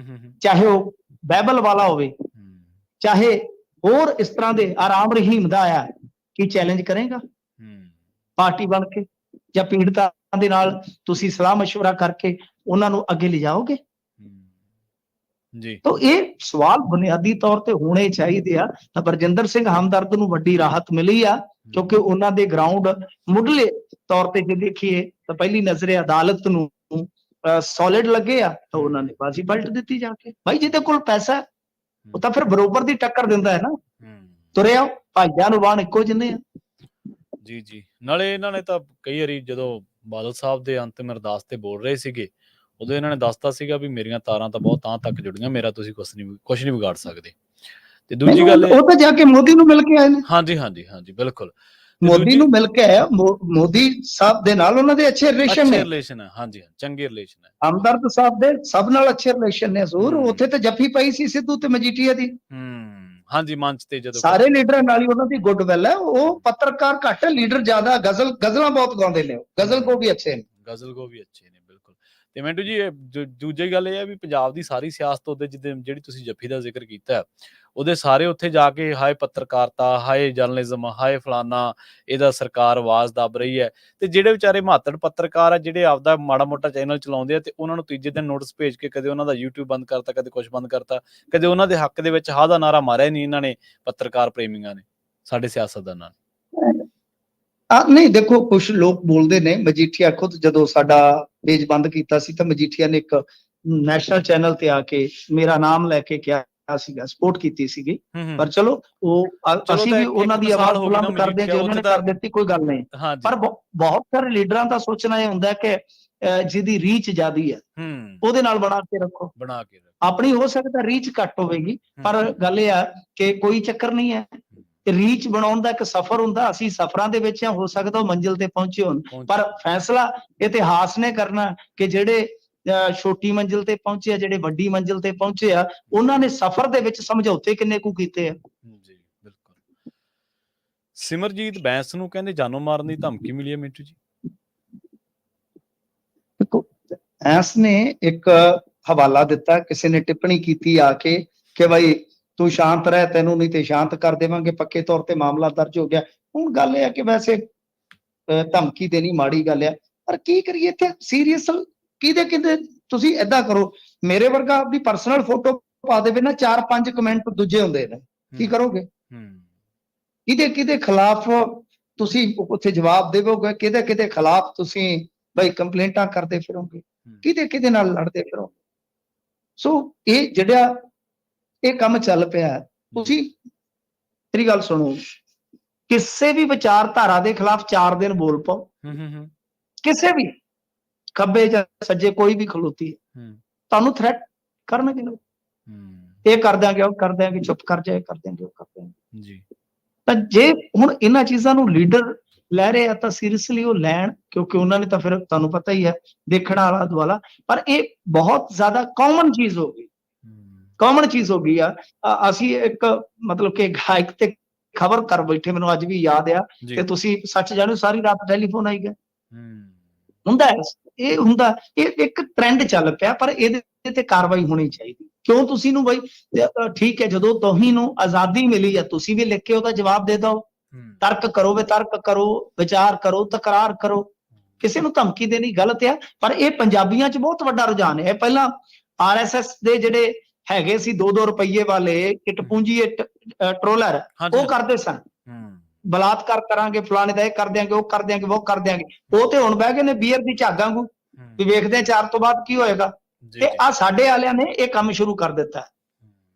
ਚਾਹੇ ਉਹ ਬਾਈਬਲ ਵਾਲਾ ਹੋਵੇ, ਚਾਹੇ ਹੋਰ ਇਸ ਤਰ੍ਹਾਂ ਦੇ ਆਰਾਮ ਰਹੀਮ ਦਾ ਆਇਆ, ਕੀ ਚੈਲੰਜ ਕਰੇਗਾ ਪਾਰਟੀ ਬਣ ਕੇ? ਜਾਂ ਪੀੜਤਾਂ ਦੇ ਨਾਲ ਤੁਸੀਂ ਸਲਾਹ ਮਸ਼ਵਰਾ ਕਰਕੇ ਉਹਨਾਂ ਨੂੰ ਅੱਗੇ ਲਿਜਾਓਗੇ? ਜੀ ਤਾਂ ਇਹ ਸਵਾਲ ਬੁਨਿਆਦੀ ਤੌਰ ਤੇ ਹੋਣੇ ਚਾਹੀਦੇ ਆ। ਤਾਂ ਬਰਜਿੰਦਰ ਸਿੰਘ ਹਮਦਰਦ ਨੂੰ ਵੱਡੀ ਰਾਹਤ ਮਿਲੀ ਆ, ਕਿਉਂਕਿ ਉਹਨਾਂ ਦੇ ਗਰਾਊਂਡ ਮੁੱਢਲੇ ਤੌਰ ਤੇ ਜੇ ਦੇਖੀਏ ਤਾਂ ਪਹਿਲੀ ਨਜ਼ਰੇ ਅਦਾਲਤ ਨੂੰ ਸੋਲਿਡ ਲੱਗੇ ਆ, ਤਾਂ ਉਹਨਾਂ ਨੇ ਬਾਜ਼ੀ ਪਲਟ ਦਿੱਤੀ ਜਾ ਕੇ। ਭਾਈ ਜਿਹਦੇ ਕੋਲ ਪੈਸਾ ਉਹ ਤਾਂ ਫਿਰ ਬਰੋਬਰ ਦੀ ਟੱਕਰ ਦਿੰਦਾ ਹੈ ਨਾ। ਤੁਰਿਆ ਭਾਈਆਂ ਨੂੰ ਬਾਣ ਇੱਕੋ ਜਿੰਨੇ ਆ। ਜੀ ਜੀ, ਨਾਲੇ ਇਹਨਾਂ ਨੇ ਤਾਂ ਕਈ ਵਾਰੀ ਜਦੋਂ ਬਾਦਲ ਸਾਹਿਬ ਦੇ ਅੰਤਿਮ ਅਰਦਾਸ ਤੇ ਬੋਲ ਰਹੇ ਸੀਗੇ, ਉਦੋਂ ਇਹਨਾਂ ਨੇ ਦੱਸਤਾ ਸੀਗਾ ਵੀ ਮੇਰੀਆਂ ਤਾਰਾਂ ਤਾਂ ਬਹੁਤ ਤਾਂ ਤੱਕ ਜੁੜੀਆਂ, ਮੇਰਾ ਤੁਸੀਂ ਕੁਛ ਨਹੀਂ ਵਿਗਾੜ ਸਕਦੇ। ਤੇ ਦੂਜੀ ਗੱਲ ਉਹ ਤਾਂ ਜਾ ਕੇ ਮੋਦੀ ਨੂੰ ਮਿਲ ਕੇ ਆਏ ਨੇ। ਹਾਂਜੀ ਹਾਂਜੀ ਹਾਂਜੀ, ਬਿਲਕੁਲ ਮੋਦੀ ਨੂੰ ਮਿਲ ਕੇ ਆਇਆ। ਮੋਦੀ ਸਾਹਿਬ ਦੇ ਨਾਲ ਉਹਨਾਂ ਦੇ ਅੱਛੇ ਰਿਲੇਸ਼ਨ ਨੇ। ਹਾਂਜੀ, ਚੰਗੇ ਰਿਲੇਸ਼ਨ ਹੈ। ਹਮਦਰਦ ਸਾਹਿਬ ਦੇ ਸਭ ਨਾਲ ਅੱਛੇ ਰਿਲੇਸ਼ਨ ਨੇ। ਜ਼ਰੂਰ ਉੱਥੇ ਤੇ ਜੱਫੀ ਪਈ ਸੀ ਸਿੱਧੂ ਤੇ ਮਜੀਠੀਆ ਦੀ। ਹਾਂਜੀ ਮੰਚ ਤੇ ਜਦੋਂ ਸਾਰੇ ਲੀਡਰਾਂ ਨਾਲ ਹੀ ਉਹਨਾਂ ਦੀ ਗੁੱਡਵਿਲ ਹੈ। ਉਹ ਪੱਤਰਕਾਰ ਘੱਟ ਹੈ, ਲੀਡਰ ਜ਼ਿਆਦਾ। ਗਜ਼ਲਾਂ ਬਹੁਤ ਗਾਉਂਦੇ ਨੇ, ਗਜ਼ਲ ਕੋ ਵੀ ਅੱਛੇ ਨੇ, ਗਜ਼ਲ ਕੋ ਵੀ ਅੱਛੇ ਨੇ, ਬਿਲਕੁਲ। ਤੇ ਮਿੰਟੂ ਜੀ ਦੂਜੀ ਗੱਲ ਇਹ ਹੈ ਵੀ ਪੰਜਾਬ ਦੀ ਸਾਰੀ ਸਿਆਸਤ ਉਹਦੇ ਜਿਹੜੀ ਤੁਸੀਂ ਜੱਫੀ ਦਾ ਜ਼ਿਕਰ ਕੀਤਾ ਉਹਦੇ ਸਾਰੇ ਉੱਥੇ ਜਾ ਕੇ ਹਾਏ ਪੱਤਰਕਾਰਤਾ, ਹਾਏ ਜਰਨਲਿਜ਼ਮ, ਹਾਏ ਫਲਾਨਾ, ਇਹਦਾ ਸਰਕਾਰ ਆਵਾਜ਼ ਦੱਬ ਰਹੀ ਹੈ। ਤੇ ਜਿਹੜੇ ਵਿਚਾਰੇ ਮਹੱਤੜ ਪੱਤਰਕਾਰ ਆ ਜਿਹੜੇ ਆਪਦਾ ਮਾੜਾ ਮੋਟਾ ਚੈਨਲ ਚਲਾਉਂਦੇ ਆ ਤੇ ਉਹਨਾਂ ਨੂੰ ਤੀਜੇ ਦਿਨ ਨੋਟਿਸ ਭੇਜ ਕੇ ਕਦੇ ਉਹਨਾਂ ਦਾ YouTube ਬੰਦ ਕਰਤਾ, ਕਦੇ ਕੁਛ ਬੰਦ ਕਰਤਾ, ਕਦੇ ਉਹਨਾਂ ਦੇ ਹੱਕ ਦੇ ਵਿੱਚ ਹਾਂ ਦਾ ਨਾਰਾ ਮਾਰਿਆ ਨਹੀਂ ਇਹਨਾਂ ਨੇ ਪੱਤਰਕਾਰ ਪ੍ਰੇਮੀਆਂ ਨੇ, ਸਾਡੇ ਸਿਆਸਤਦਾਨਾਂ ਨੇ। ਨਹੀਂ ਦੇਖੋ, ਕੁਝ ਲੋਕ ਬੋਲਦੇ ਨੇ। ਮਜੀਠੀਆ ਖੁਦ ਜਦੋਂ ਸਾਡਾ ਪੇਜ ਬੰਦ ਕੀਤਾ ਸੀ ਤਾਂ ਮਜੀਠੀਆ ਨੇ ਇੱਕ ਨੈਸ਼ਨਲ ਚੈਨਲ ਤੇ ਆ ਕੇ ਮੇਰਾ ਨਾਮ ਲੈ ਕੇ ਕਿਹਾ ਸੀਗਾ, ਸਪੋਰਟ ਕੀਤੀ ਸੀਗੀ। ਪਰ ਚਲੋ ਅਸੀਂ ਵੀ ਉਹਨਾਂ ਦੀ ਆਵਾਜ਼ ਬੁਲੰਦ ਕਰਦੇ ਹਾਂ, ਜੇ ਉਹਨਾਂ ਨੇ ਕਰ ਦਿੱਤੀ ਕੋਈ ਗੱਲ ਨਹੀਂ। ਪਰ ਬਹੁਤ ਸਾਰੇ ਲੀਡਰਾਂ ਦਾ ਸੋਚਣਾ ਇਹ ਹੁੰਦਾ ਕਿ ਜਿਹਦੀ ਰੀਚ ਜ਼ਿਆਦੀ ਹੈ ਉਹਦੇ ਨਾਲ ਬਣਾ ਕੇ ਰੱਖੋ। ਆਪਣੀ ਹੋ ਸਕਦਾ ਰੀਚ ਘੱਟ ਹੋਵੇਗੀ, ਪਰ ਗੱਲ ਇਹ ਆ ਕਿ ਕੋਈ ਚੱਕਰ ਨਹੀਂ ਹੈ। ਰੀਚ ਬਣਾਉਣ ਦਾ ਇੱਕ ਸਫ਼ਰ ਹੁੰਦਾ, ਅਸੀਂ ਸਫ਼ਰਾਂ ਦੇ ਵਿੱਚ ਹੋ ਸਕਦਾ ਉਹ ਮੰਜ਼ਿਲ ਤੇ ਪਹੁੰਚੇ ਹੋਣ, ਪਰ ਫੈਸਲਾ ਇਤਿਹਾਸ ਨੇ ਕਰਨਾ ਕਿ ਜਿਹੜੇ ਛੋਟੀ ਮੰਜ਼ਿਲ ਤੇ ਪਹੁੰਚੇ ਆ, ਜਿਹੜੇ ਵੱਡੀ ਮੰਜ਼ਿਲ ਤੇ ਪਹੁੰਚੇ ਆ, ਉਹਨਾਂ ਨੇ ਸਫ਼ਰ ਦੇ ਵਿੱਚ ਸਮਝੌਤੇ ਕਿੰਨੇ ਕੁ ਕੀਤੇ ਆ। ਜੀ ਬਿਲਕੁਲ। ਸਿਮਰਜੀਤ ਬੈਂਸ ਨੂੰ ਕਹਿੰਦੇ ਜਾਨੋਂ ਮਾਰਨ ਦੀ ਧਮਕੀ ਮਿਲੀ ਹੈ ਮਿੰਟੂ ਜੀ। ਐਸ ਨੇ ਇੱਕ ਹਵਾਲਾ ਦਿੱਤਾ, ਕਿਸੇ ਨੇ ਟਿੱਪਣੀ ਕੀਤੀ ਆ ਕੇ ਕਿ ਭਾਈ ਤੂੰ ਸ਼ਾਂਤ ਰਹਿ, ਤੈਨੂੰ ਨਹੀਂ ਤੇ ਸ਼ਾਂਤ ਕਰ ਦੇਵਾਂਗੇ, ਪੱਕੇ ਤੌਰ ਤੇ ਮਾਮਲਾ ਦਰਜ ਹੋ ਗਿਆ। ਹੁਣ ਗੱਲ ਇਹ ਹੈ ਕਿ ਵੈਸੇ ਧਮਕੀ ਦੇਣੀ ਮਾੜੀ ਗੱਲ ਆ, ਪਰ ਕੀ ਕਰੀਏ ਇੱਥੇ ਸੀਰੀਅਸ ਕਿਹਦੇ ਤੁਸੀਂ ਏਦਾਂ ਕਰੋ, ਮੇਰੇ ਵਰਗਾ ਆਪਣੀ ਪਰਸਨਲ ਫੋਟੋ ਪਾ ਦੇਵੇ ਨਾ, 4-5 ਕਮੈਂਟ ਦੂਜੇ ਹੁੰਦੇ ਨੇ, ਕੀ ਕਰੋਗੇ? ਕਿਹਦੇ ਖਿਲਾਫ ਤੁਸੀਂ ਉੱਥੇ ਜਵਾਬ ਦੇਵੋਗੇ? ਕਿਹਦੇ ਖਿਲਾਫ ਤੁਸੀਂ ਭਾਈ ਕੰਪਲੇਂਟਾਂ ਕਰਦੇ ਫਿਰੋਗੇ? ਕਿਹਦੇ ਨਾਲ ਲੜਦੇ ਫਿਰੋਗੇ? ਸੋ ਇਹ ਜਿਹੜਾ ਇਹ ਕੰਮ ਚੱਲ ਪਿਆ, ਤੁਸੀਂ ਮੇਰੀ ਗੱਲ ਸੁਣੋ, ਕਿਸੇ ਵੀ ਵਿਚਾਰਧਾਰਾ ਦੇ ਖਿਲਾਫ 4 ਦਿਨ ਬੋਲ ਪਾਓ, ਕਿਸੇ ਵੀ ਖੱਬੇ ਜਾਂ ਸੱਜੇ ਕੋਈ ਵੀ ਖਲੋਤੀ ਹੈ, ਤੁਹਾਨੂੰ ਥ੍ਰੈਟ ਕਰਨਗੇ ਲੋਕ, ਇਹ ਕਰ ਦਿਆਂਗੇ, ਉਹ ਕਰ ਦਿਆਂਗੇ, ਚੁੱਪ ਕਰ ਜਾਏ, ਕਰ ਦਿਆਂਗੇ, ਉਹ ਕਰ ਦਿਆਂਗੇ ਜੀ। ਤਾਂ ਜੇ ਹੁਣ ਇਹਨਾਂ ਚੀਜ਼ਾਂ ਨੂੰ ਲੀਡਰ ਲੈ ਰਹੇ ਆ ਤਾਂ ਸੀਰੀਅਸਲੀ ਉਹ ਲੈਣ, ਕਿਉਂਕਿ ਉਹਨਾਂ ਨੇ ਤਾਂ ਫਿਰ ਤੁਹਾਨੂੰ ਪਤਾ ਹੀ ਹੈ ਦੇਖਣ ਆਲਾ ਦੁਆਲਾ। ਪਰ ਇਹ ਬਹੁਤ ਜ਼ਿਆਦਾ ਕਾਮਨ ਚੀਜ਼ ਹੋ ਗਈ, ਕਾਮਨ ਚੀਜ਼ ਹੋ ਗਈ ਆ। ਅਸੀਂ ਇੱਕ ਮਤਲਬ ਕਿ ਗਾਇਕ ਤੇ ਖਬਰ ਕਰ ਬੈਠੇ, ਮੈਨੂੰ ਅੱਜ ਵੀ ਯਾਦ ਆ, ਤੇ ਤੁਸੀਂ ਸੱਚ ਜਾਣੋ ਸਾਰੀ ਰਾਤ ਟੈਲੀਫੋਨ ਆਈ ਗਿਆ। ਹੁੰਦਾ ਇਹ ਹੁੰਦਾ, ਇਹ ਇੱਕ ਟ੍ਰੈਂਡ ਚੱਲ ਪਿਆ, ਪਰ ਇਹਦੇ ਤੇ ਕਾਰਵਾਈ ਹੋਣੀ ਚਾਹੀਦੀ। ਕਿਉਂ ਤੁਸੀਂ ਨੂੰ ਬਈ ਠੀਕ ਹੈ, ਜਦੋਂ ਤੁਸੀਂ ਨੂੰ ਆਜ਼ਾਦੀ ਮਿਲੀ ਹੈ, ਤੁਸੀਂ ਵੀ ਲਿਖ ਕੇ ਉਹਦਾ ਜਵਾਬ ਦੇ ਦਿਓ, ਤਰਕ ਕਰੋ, ਵਿਤਰਕ ਕਰੋ, ਵਿਚਾਰ ਕਰੋ, ਤਕਰਾਰ ਕਰੋ, ਕਿਸੇ ਨੂੰ ਧਮਕੀ ਦੇਣੀ ਗਲਤ ਆ। ਪਰ ਇਹ ਪੰਜਾਬੀਆਂ 'ਚ ਬਹੁਤ ਵੱਡਾ ਰੁਝਾਨ ਹੈ। ਪਹਿਲਾਂ RSS ਦੇ ਜਿਹੜੇ ਹੈਗੇ ਸੀ 2-2 ਰੁਪਈਏ ਵਾਲੇ ਇੱਟ ਪੂੰਜੀ ਟਰੋਲਰ, ਉਹ ਕਰਦੇ ਸਨ, ਬਲਾਤਕਾਰ ਕਰਾਂਗੇ, ਫਲਾਣੇ ਦਾ ਇਹ ਕਰ ਦਿਆਂਗੇ, ਉਹ ਕਰ ਦਿਆਂਗੇ, ਉਹ ਕਰ ਦਿਆਂਗੇ। ਉਹ ਤੇ ਹੁਣ ਬਹਿ ਗਏ ਨੇ ਬੀਅਰ ਦੀ ਝਾਗਾਂ ਨੂੰ, ਵੀ ਵੇਖਦੇ ਆ 4 ਤੋਂ ਬਾਅਦ ਕੀ ਹੋਏਗਾ। ਤੇ ਆ ਸਾਡੇ ਵਾਲਿਆਂ ਨੇ ਇਹ ਕੰਮ ਸ਼ੁਰੂ ਕਰ ਦਿੱਤਾ।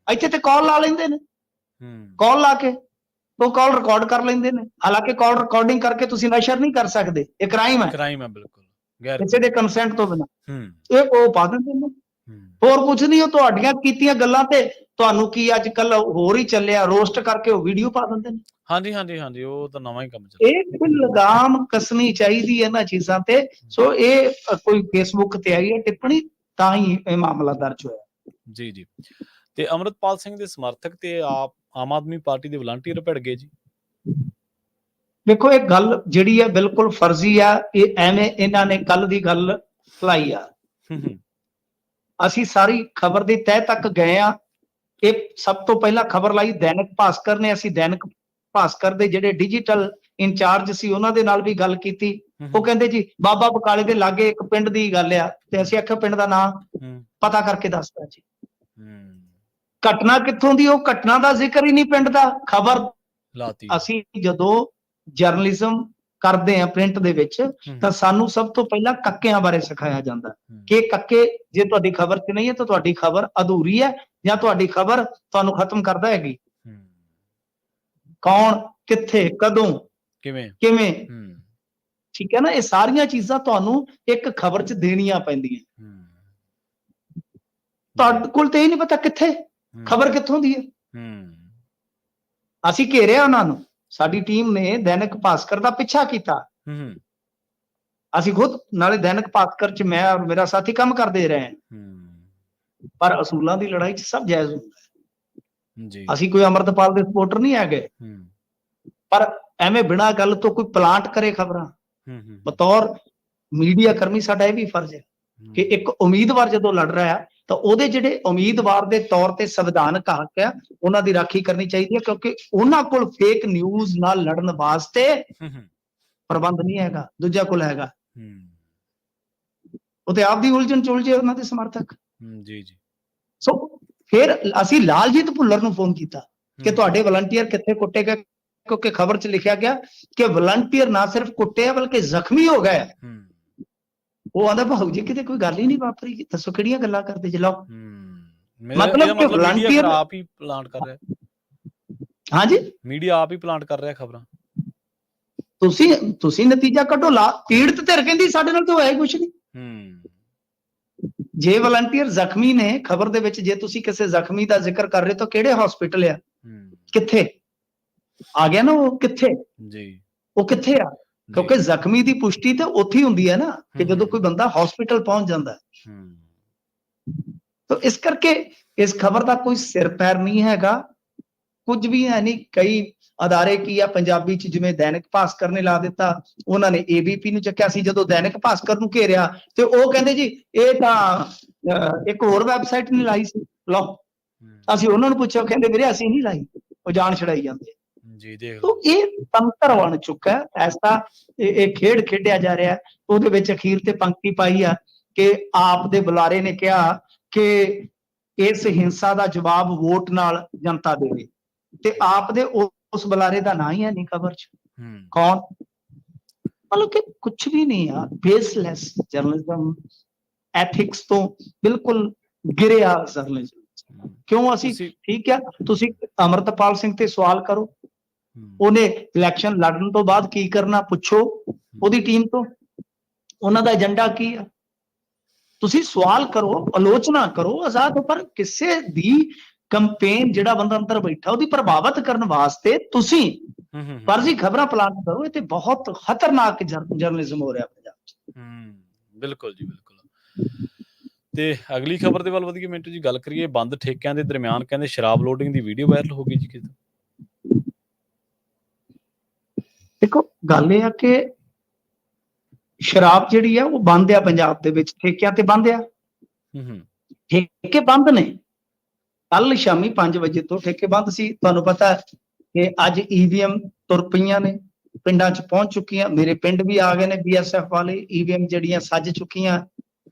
ਇੱਥੇ ਤੇ ਕਾਲ ਲਾ ਲੈਂਦੇ ਨੇ, ਕਾਲ ਲਾ ਕੇ ਉਹ ਕਾਲ ਰਿਕਾਰਡ ਕਰ ਲੈਂਦੇ ਨੇ। ਹਾਲਾਂਕਿ ਕਾਲ ਰਿਕਾਰਡਿੰਗ ਕਰਕੇ ਤੁਸੀਂ ਨਸ਼ਰ ਨਹੀਂ ਕਰ ਸਕਦੇ, ਇਹ ਕ੍ਰਾਈਮ ਹੈ, ਕ੍ਰਾਈਮ ਹੈ ਬਿਲਕੁਲ, ਕਿਸੇ ਦੇ ਕੰਸੈਂਟ ਤੋਂ ਬਿਨਾਂ। ਇਹ ਉਹ ਪਾ ਦਿੰਦੇ ਨੇ, ਹੋਰ ਕੁਝ ਨਹੀਂ। ਉਹ ਤੁਹਾਡੀਆਂ ਕੀਤੀਆਂ ਗੱਲਾਂ ਤੇ ਤੁਹਾਨੂੰ ਕੀ ਅੱਜ ਕੱਲ ਹੋਰ ਹੀ ਚੱਲਿਆ, ਰੋਸਟ ਕਰਕੇ ਉਹ ਵੀਡੀਓ ਪਾ ਦਿੰਦੇ ਨੇ। ਹਾਂਜੀ, ਉਹ ਤਾਂ ਨਵਾਂ ਹੀ ਕੰਮ ਚੱਲਿਆ। ਇਹ ਕੋਈ ਲਗਾਮ ਕੱਸਣੀ ਚਾਹੀਦੀ ਹੈ ਇਹਨਾਂ ਚੀਜ਼ਾਂ ਤੇ। ਸੋ ਇਹ ਕੋਈ ਫੇਸਬੁੱਕ ਤੇ ਆਈ ਹੈ ਟਿੱਪਣੀ, ਤਾਂ ਹੀ ਇਹ ਮਾਮਲਾ ਦਰਜ ਹੋਇਆ। ਜੀ। ਤੇ ਅਮਰਤਪਾਲ ਸਿੰਘ ਦੇ ਸਮਰਥਕ ਤੇ ਆਮ ਆਦਮੀ ਪਾਰਟੀ ਦੇ ਵਲੰਟੀਅਰ ਭਿੜ ਗਏ ਜੀ। ਦੇਖੋ, ਇਹ ਗੱਲ ਜਿਹੜੀ ਹੈ ਬਿਲਕੁਲ ਫਰਜ਼ੀ ਆ। ਇਹ ਐਵੇਂ ਇਹਨਾਂ ਨੇ ਕੱਲ ਦੀ ਗੱਲ ਫਲਾਈ ਆ। ਅਸੀਂ ਸਾਰੀ ਖਬਰ ਦੀ ਤਹਿ ਤੱਕ ਗਏ ਆ। ਇਹ ਸਭ ਤੋਂ ਪਹਿਲਾਂ ਖਬਰ ਲਾਈ ਦੈਨਿਕ ਭਾਸਕਰ ਨੇ। ਅਸੀਂ ਦੈਨਿਕ ਭਾਸਕਰ ਦੇ ਜਿਹੜੇ ਡਿਜੀਟਲ ਇੰਚਾਰਜ ਸੀ ਉਹਨਾਂ ਦੇ ਨਾਲ ਵੀ ਗੱਲ ਕੀਤੀ। ਉਹ ਕਹਿੰਦੇ ਜੀ ਬਾਬਾ ਬਕਾਲੇ ਦੇ ਲਾਗੇ ਇੱਕ ਪਿੰਡ ਦੀ ਗੱਲ ਆ, ਤੇ ਅਸੀਂ ਆਖਿਆ ਪਿੰਡ ਦਾ ਨਾਮ ਪਤਾ ਕਰਕੇ ਦੱਸਦਾ ਜੀ। ਘਟਨਾ ਕਿੱਥੋਂ ਦੀ? ਉਹ ਘਟਨਾ ਦਾ ਜ਼ਿਕਰ ਹੀ ਨਹੀਂ ਪਿੰਡ ਦਾ। ਖਬਰ ਅਸੀਂ ਜਦੋਂ ਜਰਨਲਿਜ਼ਮ ਕਰਦੇ ਆ ਪ੍ਰਿੰਟ ਦੇ ਵਿੱਚ, ਤਾਂ ਸਾਨੂੰ ਸਭ ਤੋਂ ਪਹਿਲਾਂ ਕੱਕਿਆਂ ਬਾਰੇ ਸਿਖਾਇਆ ਜਾਂਦਾ ਕਿ ਕੱਕੇ ਜੇ ਤੁਹਾਡੀ ਖਬਰ 'ਚ ਨਹੀਂ ਹੈ ਤਾਂ ਤੁਹਾਡੀ ਖਬਰ ਅਧੂਰੀ ਹੈ, ਜਾਂ ਤੁਹਾਡੀ ਖਬਰ ਤੁਹਾਨੂੰ ਖਤਮ ਕਰਦਾ ਹੈਗੀ। ਕੌਣ, ਕਿੱਥੇ, ਕਦੋਂ, ਕਿਵੇਂ, ਠੀਕ ਹੈ ਨਾ। ਇਹ ਸਾਰੀਆਂ ਚੀਜ਼ਾਂ ਤੁਹਾਨੂੰ ਇੱਕ ਖਬਰ 'ਚ ਦੇਣੀਆਂ ਪੈਂਦੀਆਂ। ਤੁਹਾਡੇ ਕੋਲ ਤੇ ਇਹ ਨਹੀਂ ਪਤਾ ਕਿੱਥੇ ਖਬਰ ਕਿੱਥੋਂ ਦੀ ਹੈ। ਅਸੀਂ ਘੇਰਿਆ ਉਹਨਾਂ ਨੂੰ, ਸਾਡੀ ਟੀਮ ਨੇ ਦੈਨਿਕ ਭਾਸਕਰ ਦਾ ਪਿੱਛਾ ਕੀਤਾ। ਅਸੀਂ ਖੁਦ ਨਾਲੇ ਦੈਨਿਕ ਭਾਸਕਰ 'ਚ ਮੈਂ ਔਰ ਮੇਰਾ ਸਾਥੀ ਕੰਮ ਕਰਦੇ ਰਹੇ, ਪਰ ਅਸੂਲਾਂ ਦੀ ਲੜਾਈ 'ਚ ਸਭ ਜਾਇਜ਼ ਹੁੰਦਾ ਹੈ। ਜੀ ਅਸੀਂ ਕੋਈ ਅਮਰਤਪਾਲ ਦੇ ਸਪੋਰਟਰ ਨਹੀਂ ਹੈਗੇ, ਪਰ ਐਵੇਂ ਬਿਨਾਂ ਗੱਲ ਤੋਂ ਕੋਈ ਪਲਾਂਟ ਕਰੇ ਖਬਰਾਂ, ਬਤੌਰ ਮੀਡੀਆ ਕਰਮੀ ਸਾਡਾ ਇਹ ਵੀ ਫਰਜ਼ ਹੈ ਕਿ ਇੱਕ ਉਮੀਦਵਾਰ ਜਦੋਂ ਲੜ ਰਿਹਾ ਹੈ ਤਾਂ ਉਹਦੇ ਜਿਹੜੇ ਉਮੀਦਵਾਰ ਦੇ ਤੌਰ ਤੇ ਸੰਵਿਧਾਨਕ ਹੱਕ ਆ ਉਹਨਾਂ ਦੀ ਰਾਖੀ ਕਰਨੀ ਚਾਹੀਦੀ ਹੈ, ਕਿਉਂਕਿ ਉਹਨਾਂ ਕੋਲ ਫੇਕ ਨਿਊਜ਼ ਨਾਲ ਲੜਨ ਵਾਸਤੇ ਪ੍ਰਬੰਧ ਨਹੀਂ ਹੈਗਾ, ਦੂਜਾ ਕੋਲ ਹੈਗਾ। ਉਹ ਤੇ ਆਪਦੀ ਉਲਝਣ ਚ ਉਲਝੇ ਉਹਨਾਂ ਦੇ ਸਮਰਥਕ। ਜੀ ਜੀ। ਸੋ ਫਿਰ ਅਸੀਂ ਲਾਲਜੀਤ ਭੁੱਲਰ ਨੂੰ ਫੋਨ ਕੀਤਾ ਕਿ ਤੁਹਾਡੇ ਵਲੰਟੀਅਰ ਕਿੱਥੇ ਕੁੱਟੇ ਗਏ, ਕਿਉਂਕਿ ਖਬਰ 'ਚ ਲਿਖਿਆ ਗਿਆ ਕਿ ਵਲੰਟੀਅਰ ਨਾ ਸਿਰਫ ਕੁੱਟੇ ਆ ਬਲਕਿ ਜ਼ਖਮੀ ਹੋ ਗਏ। ਉਹ ਆਂਦਾ ਭਾਊ ਜੀ ਕਿਤੇ ਕੋਈ ਗੱਲ ਹੀ ਨਹੀਂ ਵਾਪਰੀ, ਦੱਸੋ ਕਿਹੜੀਆਂ ਗੱਲਾਂ ਕਰਦੇ ਜਲਾਓ। ਮਤਲਬ ਕਿ ਵਲੰਟੀਅਰ ਆਪ ਹੀ ਪਲਾਂਟ ਕਰ ਰਿਹਾ। ਹਾਂਜੀ, ਮੀਡੀਆ ਆਪ ਹੀ ਪਲਾਂਟ ਕਰ ਰਿਹਾ ਖਬਰਾਂ। ਤੁਸੀਂ ਨਤੀਜਾ ਕੱਢੋ। ਪੀੜਤ ਧਿਰ ਕਹਿੰਦੀ ਸਾਡੇ ਨਾਲ ਤਾਂ ਹੋਇਆ ਹੀ ਕੁਛ ਨਹੀਂ। ਜੇ ਵਲੰਟੀਅਰ ਜ਼ਖਮੀ ਨੇ ਖਬਰ ਦੇ ਵਿੱਚ, ਜੇ ਤੁਸੀਂ ਕਿਸੇ ਜ਼ਖਮੀ ਦਾ ਜ਼ਿਕਰ ਕਰ ਰਹੇ ਹੋ ਤਾਂ ਕਿਹੜੇ ਹਸਪੀਟਲ ਆ, ਕਿੱਥੇ ਆ ਗਿਆ ਨਾ ਉਹ, ਕਿੱਥੇ ਜੀ ਉਹ ਕਿੱਥੇ ਆ? ਕਿਉਂਕਿ ਜ਼ਖਮੀ ਦੀ ਪੁਸ਼ਟੀ ਤਾਂ ਉੱਥੇ ਹੀ ਹੁੰਦੀ ਹੈ ਨਾ, ਕਿ ਜਦੋਂ ਕੋਈ ਬੰਦਾ ਹਸਪੀਟਲ ਪਹੁੰਚ ਜਾਂਦਾ। ਤਾਂ ਇਸ ਕਰਕੇ ਇਸ ਖਬਰ ਦਾ ਕੋਈ ਸਿਰ ਪੈਰ ਨਹੀਂ ਹੈਗਾ, ਕੁਝ ਵੀ ਹੈ ਨਹੀਂ। ਕਈ ਅਦਾਰੇ ਕੀ ਆ ਪੰਜਾਬੀ ਚ, ਜਿਵੇਂ ਦੈਨਿਕ ਭਾਸਕਰ ਨੇ ਲਾ ਦਿੱਤਾ, ਉਹਨਾਂ ਨੇ ABP ਨੂੰ ਚੱਕਿਆ ਸੀ। ਜਦੋਂ ਦੈਨਿਕ ਭਾਸਕਰ ਨੂੰ ਘੇਰਿਆ ਤੇ ਉਹ ਕਹਿੰਦੇ ਜੀ ਇਹ ਤਾਂ ਇੱਕ ਹੋਰ ਵੈਬਸਾਈਟ ਨੇ ਲਾਈ ਸੀ। ਲਓ, ਅਸੀਂ ਉਹਨਾਂ ਨੂੰ ਪੁੱਛਿਆ, ਕਹਿੰਦੇ ਵੀਰੇ ਅਸੀਂ ਨਹੀਂ ਲਾਈ, ਉਹ ਜਾਣ ਛੜਾਈ ਜਾਂਦੇ ਜੀ। ਦੇਖੋ ਇਹ ਤੰਤਰ ਬਣ ਚੁੱਕਾ ਹੈ, ਐਸਾ ਇਹ ਖੇਡ ਖੇਡਿਆ ਜਾ ਰਿਹਾ। ਉਹਦੇ ਵਿੱਚ ਅਖੀਰ ਤੇ ਪੰਕਤੀ ਪਾਈ ਆ ਕਿ ਆਪ ਦੇ ਬੁਲਾਰੇ ਨੇ ਕਿਹਾ ਕਿ ਇਸ ਹਿੰਸਾ ਦਾ ਜਵਾਬ ਵੋਟ ਨਾਲ ਜਨਤਾ ਦੇਵੇ, ਤੇ ਆਪ ਦੇ ਉਸ ਬੁਲਾਰੇ ਦਾ ਨਾਂ ਹੀ ਹੈ ਨਹੀਂ ਖਬਰ ਚ। ਕੌਣ? ਮਤਲਬ ਕਿ ਕੁਛ ਵੀ ਨਹੀਂ ਆ, ਬੇਸਲੈਸ ਜਰਨਲਿਜ਼ਮ, ਐਥਿਕਸ ਤੋਂ ਬਿਲਕੁਲ ਗਿਰਿਆ ਜਰਨਲਿਜ਼ਮ। ਕਿਉਂ? ਅਸੀਂ ਠੀਕ ਆ, ਤੁਸੀਂ ਅਮਰਤਪਾਲ ਸਿੰਘ ਤੇ ਸਵਾਲ ਕਰੋ, ਉਹਨੇ ਇਲੈਕਸ਼ਨ ਲੜਨ ਤੋਂ ਬਾਅਦ ਕੀ ਕਰਨਾ ਪੁੱਛੋ ਉਹਦੀ ਟੀਮ ਤੋਂ, ਉਹਨਾਂ ਦਾ ਏਜੰਡਾ ਕੀ ਆ, ਤੁਸੀਂ ਸਵਾਲ ਕਰੋ, ਆਲੋਚਨਾ ਕਰੋ, ਆਜ਼ਾਦ ਹੋ। ਪਰ ਕਿਸੇ ਦੀ ਕੰਪੇਨ, ਜਿਹੜਾ ਬੰਦਾ ਅੰਦਰ ਬੈਠਾ ਉਹਦੀ ਪ੍ਰਭਾਵਿਤ ਕਰਨ ਵਾਸਤੇ ਤੁਸੀਂ ਫਰਜ਼ੀ ਖਬਰਾਂ ਪਲਾਂਟ ਕਰੋ, ਇਹ ਤੇ ਬਹੁਤ ਖਤਰਨਾਕ ਜਰਨਲਿਜ਼ਮ ਹੋ ਰਿਹਾ ਪੰਜਾਬ 'ਚ। ਬਿਲਕੁਲ ਜੀ, ਬਿਲਕੁਲ। ਤੇ ਅਗਲੀ ਖਬਰ ਦੇ ਵੱਲ ਵਧੀਏ ਮਿੰਟੂ ਜੀ, ਗੱਲ ਕਰੀਏ ਬੰਦ ਠੇਕਿਆਂ ਦੇ ਦਰਮਿਆਨ ਕਹਿੰਦੇ ਸ਼ਰਾਬ ਲੋਡਿੰਗ ਦੀ ਵੀਡੀਓ ਵਾਇਰਲ ਹੋ ਗਈ ਜੀ ਕਿਤੇ। ਦੇਖੋ ਗੱਲ ਇਹ ਆ ਕਿ ਸ਼ਰਾਬ ਜਿਹੜੀ ਆ ਉਹ ਬੰਦ ਆ ਪੰਜਾਬ ਦੇ ਵਿੱਚ, ਠੇਕਿਆਂ ਤੇ ਬੰਦ ਆ। ਠੇਕੇ ਬੰਦ ਨੇ, ਕੱਲ ਸ਼ਾਮੀ 5 ਵਜੇ ਤੋਂ ਠੇਕੇ ਬੰਦ ਸੀ। ਤੁਹਾਨੂੰ ਪਤਾ ਕਿ ਅੱਜ EVM ਤੁਰ ਪਈਆਂ ਨੇ, ਪਿੰਡਾਂ 'ਚ ਪਹੁੰਚ ਚੁੱਕੀਆਂ। ਮੇਰੇ ਪਿੰਡ ਵੀ ਆ ਗਏ ਨੇ BSF ਵਾਲੇ, EVM ਜਿਹੜੀਆਂ ਸੱਜ ਚੁੱਕੀਆਂ।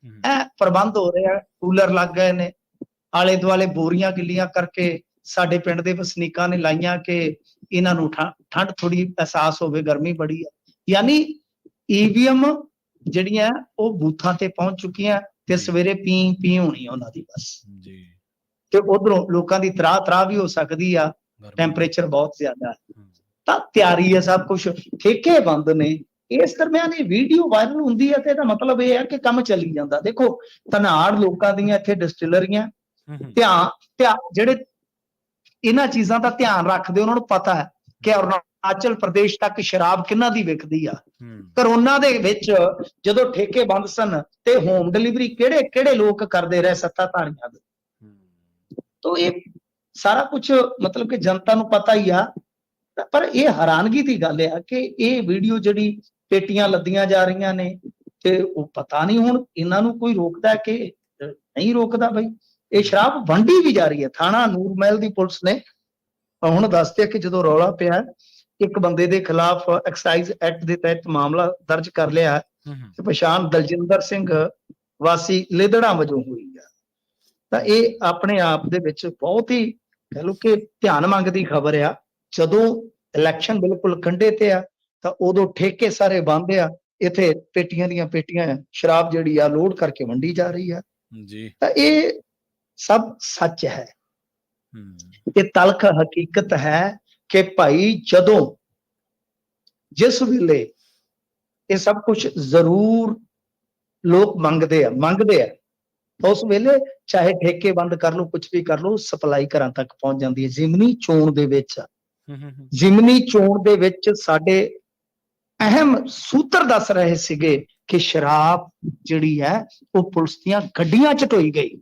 ਇਹ ਪ੍ਰਬੰਧ ਹੋ ਰਿਹਾ, ਕੂਲਰ ਲੱਗ ਗਏ ਨੇ, ਆਲੇ ਦੁਆਲੇ ਬੋਰੀਆਂ ਗਿੱਲੀਆਂ ਕਰਕੇ ਸਾਡੇ ਪਿੰਡ ਦੇ ਵਸਨੀਕਾਂ ਨੇ ਲਾਈਆਂ ਕਿ ਇਹਨਾਂ ਨੂੰ ਠੰਡ ਥੋੜੀ ਅਹਿਸਾਸ ਹੋਵੇ, ਗਰਮੀ ਬੜੀ ਹੈ। ਯਾਨੀ EVM ਜਿਹੜੀਆਂ ਉਹ ਬੂਥਾਂ ਤੇ ਪਹੁੰਚ ਚੁੱਕੀਆਂ ਤੇ ਸਵੇਰੇ ਪੀ ਹੋਣੀ ਉਹਨਾਂ ਦੀ ਬਸ ਜੀ। ਤੇ ਉਧਰੋਂ ਲੋਕਾਂ ਦੀ ਤਰਾਹ ਵੀ ਹੋ ਸਕਦੀ ਆ, ਟੈਂਪਰੇਚਰ ਬਹੁਤ ਜ਼ਿਆਦਾ, ਤਾਂ ਤਿਆਰੀ ਹੈ ਸਭ ਕੁਝ। ਠੇਕੇ ਬੰਦ ਨੇ, ਇਸ ਦਰਮਿਆਨ ਇਹ ਵੀਡੀਓ ਵਾਇਰਲ ਹੁੰਦੀ ਹੈ ਤੇ ਇਹਦਾ ਮਤਲਬ ਇਹ ਹੈ ਕਿ ਕੰਮ ਚੱਲੀ ਜਾਂਦਾ। ਦੇਖੋ ਧਨਾੜ ਲੋਕਾਂ ਦੀਆਂ ਇੱਥੇ ਡਿਸਟਿਲਰੀਆਂ, ਧਿਆਨ ਜਿਹੜੇ ਇਹਨਾਂ ਚੀਜ਼ਾਂ ਦਾ ਧਿਆਨ ਰੱਖਦੇ, ਉਹਨਾਂ ਨੂੰ ਪਤਾ ਹੈ ਕਿ ਅਰੁਣਾਚਲ ਪ੍ਰਦੇਸ਼ ਤੱਕ ਸ਼ਰਾਬ ਕਿਹਨਾਂ ਦੀ ਵਿਕਦੀ ਆ। ਕਰੋਨਾ ਦੇ ਵਿੱਚ ਜਦੋਂ ਠੇਕੇ ਬੰਦ ਸਨ ਤੇ ਹੋਮ ਡਿਲੀਵਰੀ ਕਿਹੜੇ ਲੋਕ ਕਰਦੇ ਰਹੇ, ਸੱਤਾਧਾਰੀਆਂ ਦੇ। ਤਾਂ ਇਹ ਸਾਰਾ ਕੁਝ ਮਤਲਬ ਕਿ ਜਨਤਾ ਨੂੰ ਪਤਾ ਹੀ ਆ। ਪਰ ਇਹ ਹੈਰਾਨਗੀ ਦੀ ਗੱਲ ਆ ਕਿ ਇਹ ਵੀਡੀਓ ਜਿਹੜੀ ਪੇਟੀਆਂ ਲੱਦੀਆਂ ਜਾ ਰਹੀਆਂ ਨੇ, ਤੇ ਉਹ ਪਤਾ ਨਹੀਂ ਹੁਣ ਇਹਨਾਂ ਨੂੰ ਕੋਈ ਰੋਕਦਾ ਕਿ ਨਹੀਂ ਰੋਕਦਾ। ਬਈ ਇਹ ਸ਼ਰਾਬ ਵੰਡੀ ਵੀ ਜਾ ਰਹੀ ਹੈ। ਥਾਣਾ ਨੂਰਮਹਿਲ ਦੀ ਪੁਲਿਸ ਨੇ ਹੁਣ ਦੱਸਦੇ ਕਿ ਜਦੋਂ ਰੌਲਾ ਪਿਆ, ਇੱਕ ਬੰਦੇ ਦੇ ਖਿਲਾਫ ਐਕਸਾਈਜ਼ ਐਕਟ ਦੇ ਤਹਿਤ ਮਾਮਲਾ ਦਰਜ ਕਰ ਲਿਆ, ਤੇ ਪਛਾਣ ਦਲਜਿੰਦਰ ਸਿੰਘ ਵਾਸੀ ਲਿਦੜਾ ਵਜੋਂ ਹੋਈ ਆ। ਤਾਂ ਇਹ ਆਪਣੇ ਆਪ ਦੇ ਵਿੱਚ ਬਹੁਤ ਹੀ ਕਹਿ ਲਓ ਕਿ ਧਿਆਨ ਮੰਗਦੀ ਖਬਰ ਆ। ਜਦੋਂ ਇਲੈਕਸ਼ਨ ਬਿਲਕੁਲ ਕੰਢੇ ਤੇ ਆ ਤਾਂ ਉਦੋਂ ਠੇਕੇ ਸਾਰੇ ਬੰਦ ਆ, ਇੱਥੇ ਪੇਟੀਆਂ ਦੀਆਂ ਪੇਟੀਆਂ ਸ਼ਰਾਬ ਜਿਹੜੀ ਆ ਲੋਡ ਕਰਕੇ ਵੰਡੀ ਜਾ ਰਹੀ ਆ ਜੀ। ਤਾਂ ਇਹ ਸਭ ਸੱਚ ਹੈ, ਇਹ ਤਲਖ ਹਕੀਕਤ ਹੈ ਕਿ ਭਾਈ ਜਦੋਂ ਜਿਸ ਵੇਲੇ ਇਹ ਸਭ ਕੁਝ ਜ਼ਰੂਰ ਲੋਕ ਮੰਗਦੇ ਆ ਉਸ ਵੇਲੇ ਚਾਹੇ ਠੇਕੇ ਬੰਦ ਕਰ ਲਓ, ਕੁਝ ਵੀ ਕਰ ਲਓ, ਸਪਲਾਈ ਘਰਾਂ ਤੱਕ ਪਹੁੰਚ ਜਾਂਦੀ ਹੈ। ਜ਼ਿਮਨੀ ਚੋਣ ਦੇ ਵਿੱਚ ਸਾਡੇ ਅਹਿਮ ਸੂਤਰ ਦੱਸ ਰਹੇ ਸੀਗੇ ਕਿ ਸ਼ਰਾਬ ਜਿਹੜੀ ਹੈ ਉਹ ਪੁਲਿਸ ਦੀਆਂ ਗੱਡੀਆਂ ਚ ਢੋਈ ਗਈ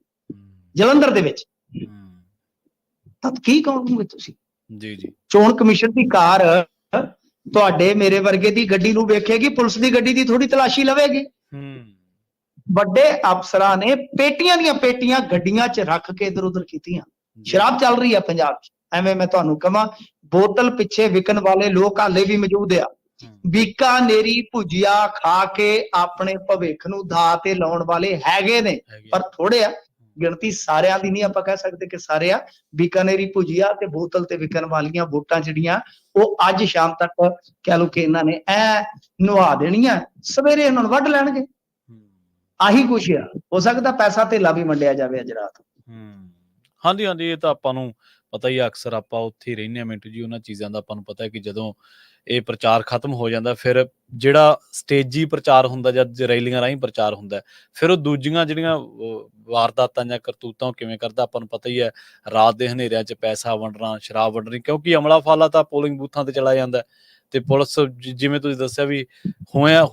ਜਲੰਧਰ ਦੇ ਵਿੱਚ। ਤਾਂ ਕੀ ਕਹੋਗੇ ਤੁਸੀਂ? ਜੀ ਚੋਣ ਕਮਿਸ਼ਨ ਦੀ ਕਾਰ ਤੁਹਾਡੇ ਮੇਰੇ ਵਰਗੇ ਦੀ ਗੱਡੀ ਨੂੰ ਵੇਖੇਗੀ, ਪੁਲਿਸ ਦੀ ਗੱਡੀ ਦੀ ਥੋੜੀ ਤਲਾਸ਼ੀ ਲਵੇਗੀ। ਵੱਡੇ ਅਫਸਰਾਂ ਨੇ ਪੇਟੀਆਂ ਦੀਆਂ ਪੇਟੀਆਂ ਗੱਡੀਆਂ 'ਚ ਰੱਖ ਕੇ ਇਧਰ ਉਧਰ ਕੀਤੀਆਂ। ਸ਼ਰਾਬ ਚੱਲ ਰਹੀ ਆ ਪੰਜਾਬ 'ਚ, ਐਵੇਂ ਮੈਂ ਤੁਹਾਨੂੰ ਕਹਾਂ, ਬੋਤਲ ਪਿੱਛੇ ਵਿਕਣ ਵਾਲੇ ਲੋਕ ਹਾਲੇ ਵੀ ਮੌਜੂਦ ਆ। ਬੀਕਾਨੇਰੀ ਭੁਜੀਆ ਖਾ ਕੇ ਆਪਣੇ ਭਵਿੱਖ ਨੂੰ ਦਾਅ ਤੇ ਲਾਉਣ ਵਾਲੇ ਹੈਗੇ ਨੇ, ਪਰ ਥੋੜੇ ਆ, ਗਿਣਤੀ ਸਾਰਿਆਂ ਦੀ ਨਹੀਂ, ਆਪਾਂ ਕਹਿ ਸਕਦੇ ਕਿ ਸਾਰੇ ਆ। ਬੀਕਾਨੇਰੀ ਭੁਜੀਆ ਤੇ ਬੋਤਲ ਤੇ ਵਿਕਣ ਵਾਲੀਆਂ ਵੋਟਾਂ ਜਿਹੜੀਆਂ ਉਹ ਅੱਜ ਸ਼ਾਮ ਤੱਕ ਕਹਿ ਲਓ ਕਿ ਇਹਨਾਂ ਨੇ ਨਵਾ ਦੇਣੀਆਂ, ਸਵੇਰੇ ਇਹਨਾਂ ਨੂੰ ਵੱਢ ਲੈਣਗੇ। ਆਹੀ ਕੁਛ ਆ। ਹੋ ਸਕਦਾ ਪੈਸਾ ਧੇਲਾ ਵੀ ਵੰਡਿਆ ਜਾਵੇ ਅੱਜ ਰਾਤ। ਹਾਂਜੀ ਇਹ ਤਾਂ ਆਪਾਂ ਨੂੰ ਪਤਾ ਹੀ ਆ, ਅਕਸਰ ਆਪਾਂ ਉੱਥੇ ਹੀ ਰਹਿੰਦੇ ਹਾਂ ਮਿੰਟੂ ਜੀ, ਉਹਨਾਂ ਚੀਜ਼ਾਂ ਦਾ ਆਪਾਂ ਨੂੰ ਪਤਾ ਹੈ ਕਿ ਜਦੋਂ ਇਹ ਪ੍ਰਚਾਰ ਖਤਮ ਹੋ ਜਾਂਦਾ, ਫਿਰ ਜਿਹੜਾ ਸਟੇਜੀ ਪ੍ਰਚਾਰ ਹੁੰਦਾ ਜਾਂ ਰੈਲੀਆਂ ਰਾਹੀਂ ਪ੍ਰਚਾਰ ਹੁੰਦਾ, ਫਿਰ ਉਹ ਦੂਜੀਆਂ ਜਿਹੜੀਆਂ ਵਾਰਦਾਤਾਂ ਜਾਂ ਕਰਤੂਤਾਂ ਕਿਵੇਂ ਕਰਦਾ ਆਪਾਂ ਨੂੰ ਪਤਾ ਹੀ ਹੈ। ਰਾਤ ਦੇ ਹਨੇਰਿਆਂ 'ਚ ਪੈਸਾ ਵੰਡਣਾ, ਸ਼ਰਾਬ ਵੰਡਣੀ, ਕਿਉਂਕਿ ਅਮਲਾ ਫਾਲਾ ਤਾਂ ਪੋਲਿੰਗ ਬੂਥਾਂ ਤੇ ਚਲਾ ਜਾਂਦਾ ਤੇ ਪੁਲਿਸ ਜਿਵੇਂ ਤੁਸੀਂ ਦੱਸਿਆ ਵੀ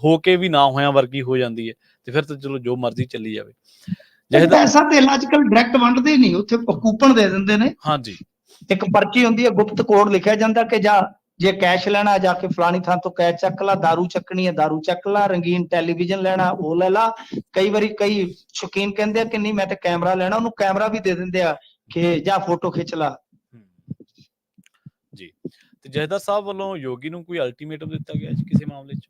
ਹੋ ਕੇ ਵੀ ਨਾ ਹੋਇਆ ਵਰਗੀ ਹੋ ਜਾਂਦੀ ਹੈ, ਤੇ ਫਿਰ ਤਾਂ ਚਲੋ ਜੋ ਮਰਜ਼ੀ ਚੱਲੀ ਜਾਵੇ। ਪੈਸਾ ਧੇਲਾ ਅੱਜ ਕੱਲ ਡਾਇਰੈਕਟ ਵੰਡਦੇ ਨਹੀਂ, ਉੱਥੇ ਕੂਪਨ ਦੇ ਦਿੰਦੇ ਨੇ। ਹਾਂਜੀ, ਇੱਕ ਪਰਚੀ ਹੁੰਦੀ ਹੈ, ਗੁਪਤ ਕੋਡ ਲਿਖਿਆ ਜਾਂਦਾ ਕਿ ਜੇ ਕੈਸ਼ ਲੈਣਾ ਜਾ ਕੇ ਫਲਾਣੀ ਥਾਂ ਤੋਂ ਕੈਸ਼ ਚੱਕ ਲਾ, ਦਾਰੂ ਚੱਕਣੀ ਹੈ ਦਾਰੂ ਚੱਕ ਲਾ, ਰੰਗੀਨ ਟੈਲੀਵਿਜ਼ਨ ਲੈਣਾ ਉਹ ਲੈ ਲਾ। ਕਈ ਵਾਰੀ ਕਈ ਸ਼ੌਕੀਨ ਕਹਿੰਦੇ ਆ ਕਿ ਨਹੀਂ ਮੈਂ ਤੇ ਕੈਮਰਾ ਲੈਣਾ, ਉਹਨੂੰ ਕੈਮਰਾ ਵੀ ਦੇ ਦਿੰਦੇ ਆ ਕਿ ਜਾਂ ਫੋਟੋ ਖਿੱਚ ਲਾ। ਜੀ, ਤੇ ਜਥੇਦਾਰ ਸਾਹਿਬ ਵੱਲੋਂ ਯੋਗੀ ਨੂੰ ਕੋਈ ਅਲਟੀਮੇਟਮ ਦਿੱਤਾ ਗਿਆ ਜੀ ਕਿਸੇ ਮਾਮਲੇ 'ਚ?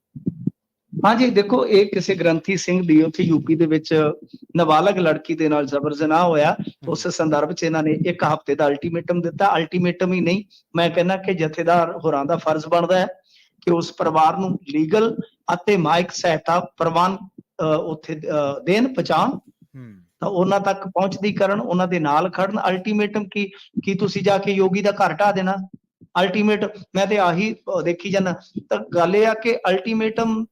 ਹਾਂਜੀ ਦੇਖੋ, ਇਹ ਕਿਸੇ ਗ੍ਰੰਥੀ ਸਿੰਘ ਦੀ ਉੱਥੇ ਯੂਪੀ ਦੇ ਵਿੱਚ ਨਾਬਾਲਗ ਲੜਕੀ ਦੇ ਨਾਲ ਜ਼ਬਰ ਜਨਾਹ ਹੋਇਆ, ਉਸ ਸੰਦਰਭ 'ਚ ਇਹਨਾਂ ਨੇ 1 ਹਫ਼ਤੇ ਦਾ ਅਲਟੀਮੇਟਮ ਦਿੱਤਾ। ਅਲਟੀਮੇਟਮ ਹੀ ਨਹੀਂ, ਮੈਂ ਕਹਿੰਦਾ ਕਿ ਜਥੇਦਾਰ ਹੋਰਾਂ ਦਾ ਫਰਜ਼ ਬਣਦਾ ਹੈ ਕਿ ਉਸ ਪਰਿਵਾਰ ਨੂੰ ਲੀਗਲ ਅਤੇ ਮਾਇਕ ਸਹਾਇਤਾ ਪ੍ਰਵਾਨ ਉੱਥੇ ਦੇਣ, ਪਹੁੰਚਾਉਣ, ਤਾਂ ਉਹਨਾਂ ਤੱਕ ਪਹੁੰਚਦੀ ਕਰਨ, ਉਹਨਾਂ ਦੇ ਨਾਲ ਖੜਨ। ਅਲਟੀਮੇਟਮ ਕੀ ਤੁਸੀਂ ਜਾ ਕੇ ਯੋਗੀ ਦਾ ਘਰ ਢਾਹ ਦੇਣਾ? ਅਲਟੀਮੇਟ ਮੈਂ ਤੇ ਆਹੀ ਦੇਖੀ ਜਾਂਦਾ। ਤਾਂ ਗੱਲ ਇਹ ਆ ਕਿ ਅਲਟੀਮੇਟਮ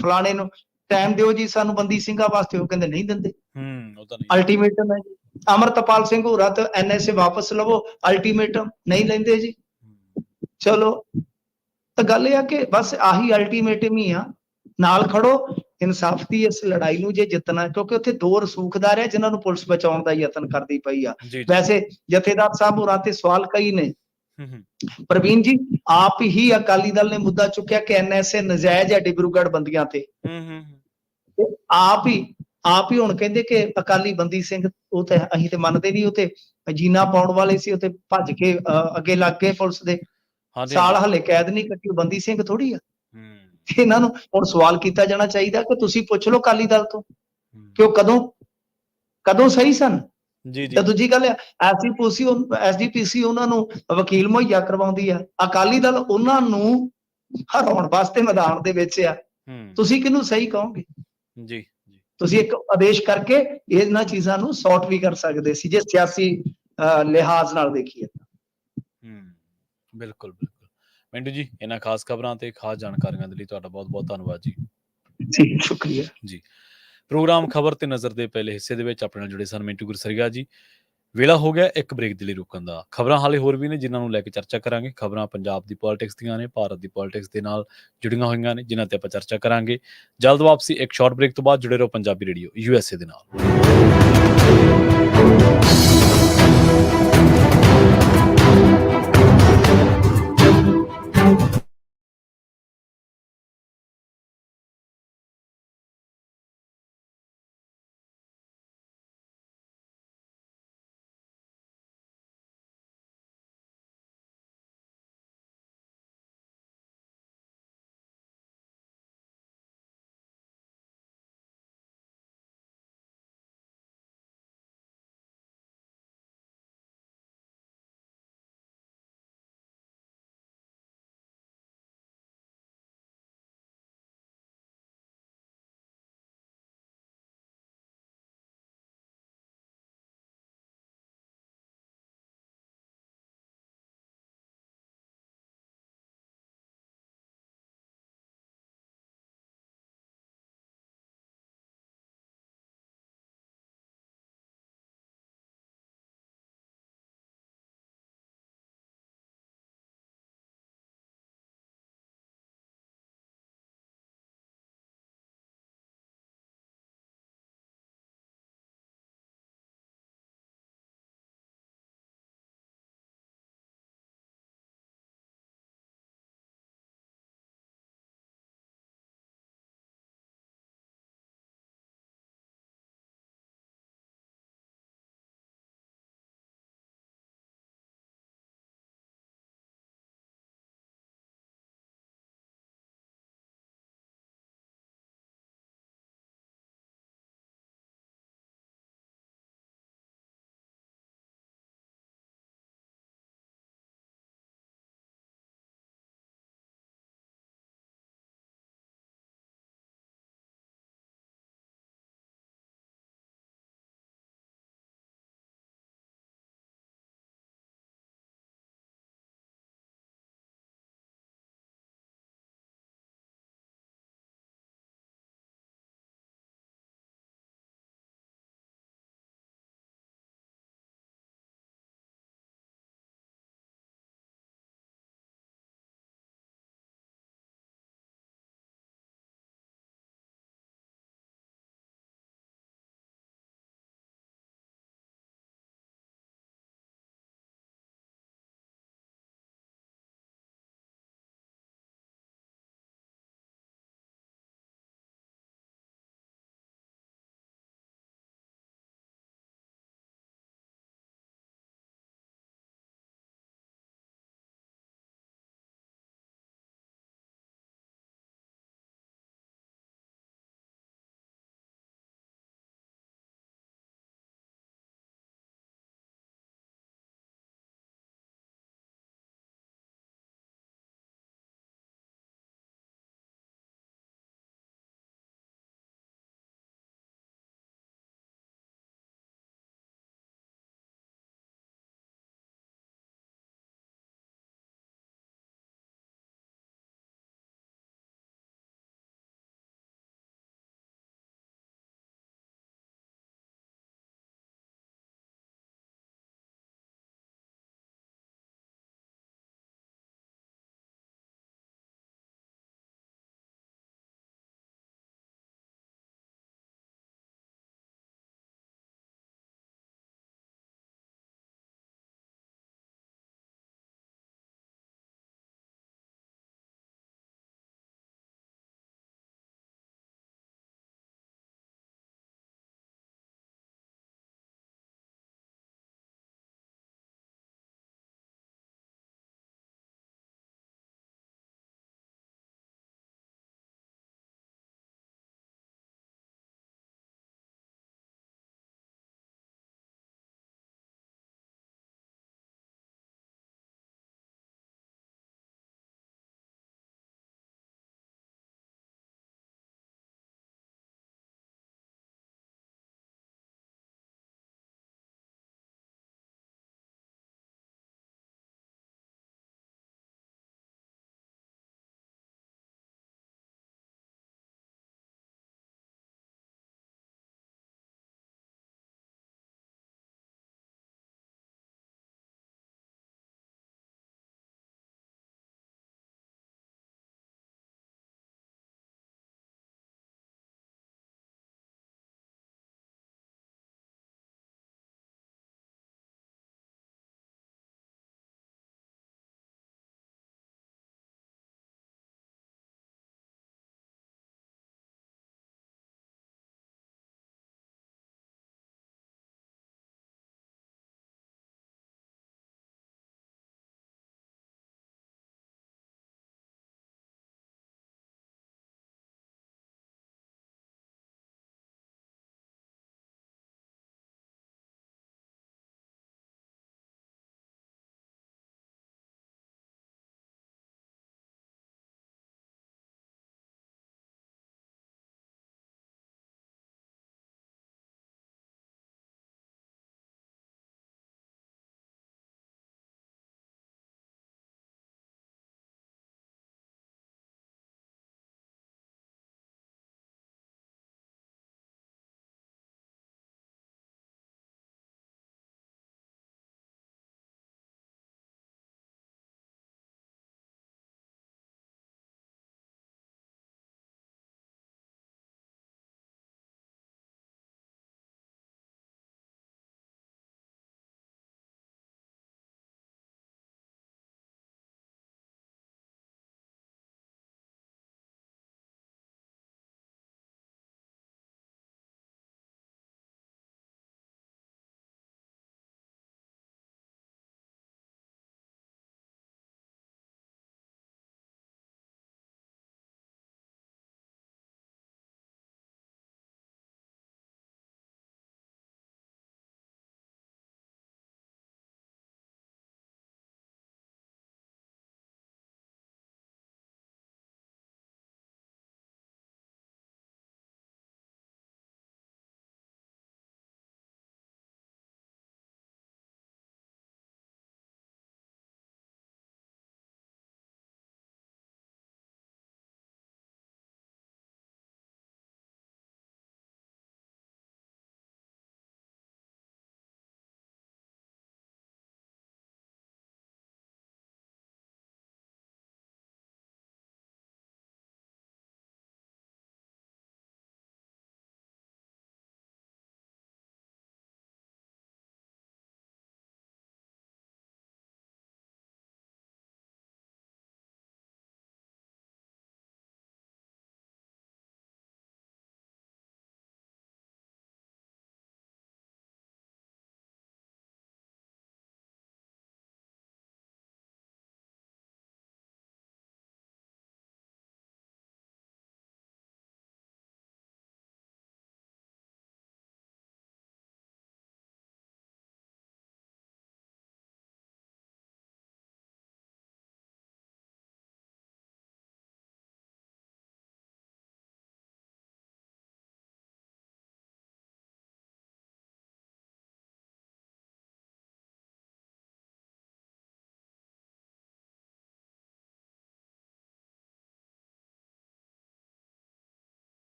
ਫਲਾਣੇ ਨੂੰ ਟਾਈਮ ਦਿਓ ਜੀ ਸਾਨੂੰ ਬੰਦੀ ਸਿੰਘਾਂ ਵਾਸਤੇ, ਉਹ ਕਹਿੰਦੇ ਨਹੀਂ ਦਿੰਦੇ। ਅਲਟੀਮੇਟਮ ਹੈ ਜੀ। ਅਮਰਤਪਾਲ ਸਿੰਘ ਹੋਰਾਂ ਤੋਂ NSA ਵਾਪਸ ਲਵੋ, ਅਲਟੀਮੇਟਮ ਨਹੀਂ ਲੈਂਦੇ ਜੀ। ਚਲੋ, ਤਾਂ ਗੱਲ ਇਹ ਆ ਕਿ ਬਸ ਆਹੀ ਅਲਟੀਮੇਟਮ ਹੀ ਆ, ਨਾਲ ਖੜੋ। ਇਨਸਾਫ ਦੀ ਇਸ ਲੜਾਈ ਨੂੰ ਜੇ ਜਿੱਤਣਾ, ਕਿਉਂਕਿ ਉੱਥੇ 2 ਰਸੂਖਦਾਰ ਆ ਜਿਨ੍ਹਾਂ ਨੂੰ ਪੁਲਿਸ ਬਚਾਉਣ ਦਾ ਯਤਨ ਕਰਦੀ ਪਈ ਆ। ਵੈਸੇ ਜਥੇਦਾਰ ਸਾਹਿਬ ਹੋਰਾਂ ਤੇ ਸਵਾਲ ਕਈ ਨੇ। ਪ੍ਰਵੀਨ ਜੀ, ਆਪ ਹੀ ਅਕਾਲੀ ਦਲ ਨੇ ਮੁੱਦਾ ਚੁੱਕਿਆ ਕਿ NSA ਨਜਾਇਜ਼ ਹੈ ਡਿਬਰੂਗੜ੍ਹ ਬੰਦੀਆਂ ਤੇ। ਆਪ ਹੀ ਹੁਣ ਕਹਿੰਦੇ ਕਿ ਅਕਾਲੀ ਬੰਦੀ ਸਿੰਘ, ਉਹ ਤੇ ਅਸੀਂ ਤੇ ਮੰਨਦੇ ਨਹੀਂ, ਉਹ ਤੇ ਜੀਨਾ ਪਾਉਣ ਵਾਲੇ ਸੀ, ਉਹ ਤੇ ਭੱਜ ਕੇ ਅੱਗੇ ਲੱਗ ਗਏ ਪੁਲਿਸ ਦੇ। ਸਾਲ ਹਲੇ ਕੈਦ ਨਹੀਂ ਕੱਟੀ, ਬੰਦੀ ਸਿੰਘ ਥੋੜੀ ਆ। ਇਹਨਾਂ ਨੂੰ ਹੁਣ ਸਵਾਲ ਕੀਤਾ ਜਾਣਾ ਚਾਹੀਦਾ ਕਿ ਤੁਸੀਂ ਪੁੱਛ ਲਓ ਅਕਾਲੀ ਦਲ ਤੋਂ ਕਿ ਉਹ ਕਦੋਂ ਸਹੀ ਸਨ। ਤੇ ਦੂਜੀ ਗੱਲ SGPC ਉਹਨਾਂ ਨੂੰ ਵਕੀਲ ਮੁਹੱਈਆ ਕਰਵਾਉਂਦੀ ਆ, ਅਕਾਲੀ ਦਲ ਉਹਨਾਂ ਨੂੰ ਹਰਾਉਣ ਵਾਸਤੇ ਮੈਦਾਨ ਦੇ ਵਿੱਚ ਆ। ਤੁਸੀਂ ਕਿਹਨੂੰ ਸਹੀ ਕਹੋਗੇ? ਤੁਸੀਂ ਇੱਕ ਆਦੇਸ਼ ਕਰਕੇ ਇਹਨਾਂ ਚੀਜ਼ਾਂ ਨੂੰ ਸੌਟ ਵੀ ਕਰ ਸਕਦੇ ਸੀ ਜੇ ਸਿਆਸੀ ਲਿਹਾਜ਼ ਨਾਲ ਦੇਖੀਏ। ਬਿਲਕੁਲ ਮਿੰਟੂ ਜੀ, ਇਹਨਾਂ ਖਾਸ ਖਬਰਾਂ ਤੇ ਖਾਸ ਜਾਣਕਾਰੀਆਂ ਦੇ ਲਈ ਤੁਹਾਡਾ ਬਹੁਤ-ਬਹੁਤ ਧੰਨਵਾਦ ਜੀ। ਜੀ ਸ਼ੁਕਰੀਆ ਜੀ। ਪ੍ਰੋਗਰਾਮ ਖਬਰ ਤੇ ਨਜ਼ਰ ਦੇ ਪਹਿਲੇ ਹਿੱਸੇ ਦੇ ਵਿੱਚ ਆਪਣੇ ਨਾਲ ਜੁੜੇ ਸਨ ਮਿੰਟੂ ਗੁਰਸਰੀਆ ਜੀ। ਵੇਲਾ ਹੋ ਗਿਆ ਇੱਕ ਬ੍ਰੇਕ ਦੇ ਲਈ ਰੁਕਣ ਦਾ। ਖਬਰਾਂ ਹਾਲੇ ਹੋਰ ਵੀ ਨੇ ਜਿਨ੍ਹਾਂ ਨੂੰ ਲੈ ਕੇ ਚਰਚਾ ਕਰਾਂਗੇ। ਖਬਰਾਂ ਪੰਜਾਬ ਦੀ ਪੋਲਿਟਿਕਸ ਦੀਆਂ ਨੇ, ਭਾਰਤ ਦੀ ਪੋਲਿਟਿਕਸ ਦੇ ਨਾਲ ਜੁੜੀਆਂ ਹੋਈਆਂ ਨੇ, ਜਿਨ੍ਹਾਂ ਤੇ ਆਪਾਂ ਚਰਚਾ ਕਰਾਂਗੇ। ਜਲਦ ਵਾਪਸੀ ਇੱਕ ਸ਼ਾਰਟ ਬ੍ਰੇਕ ਤੋਂ ਬਾਅਦ। ਜੁੜੇ ਰਹੋ ਪੰਜਾਬੀ ਰੇਡੀਓ USA ਦੇ ਨਾਲ।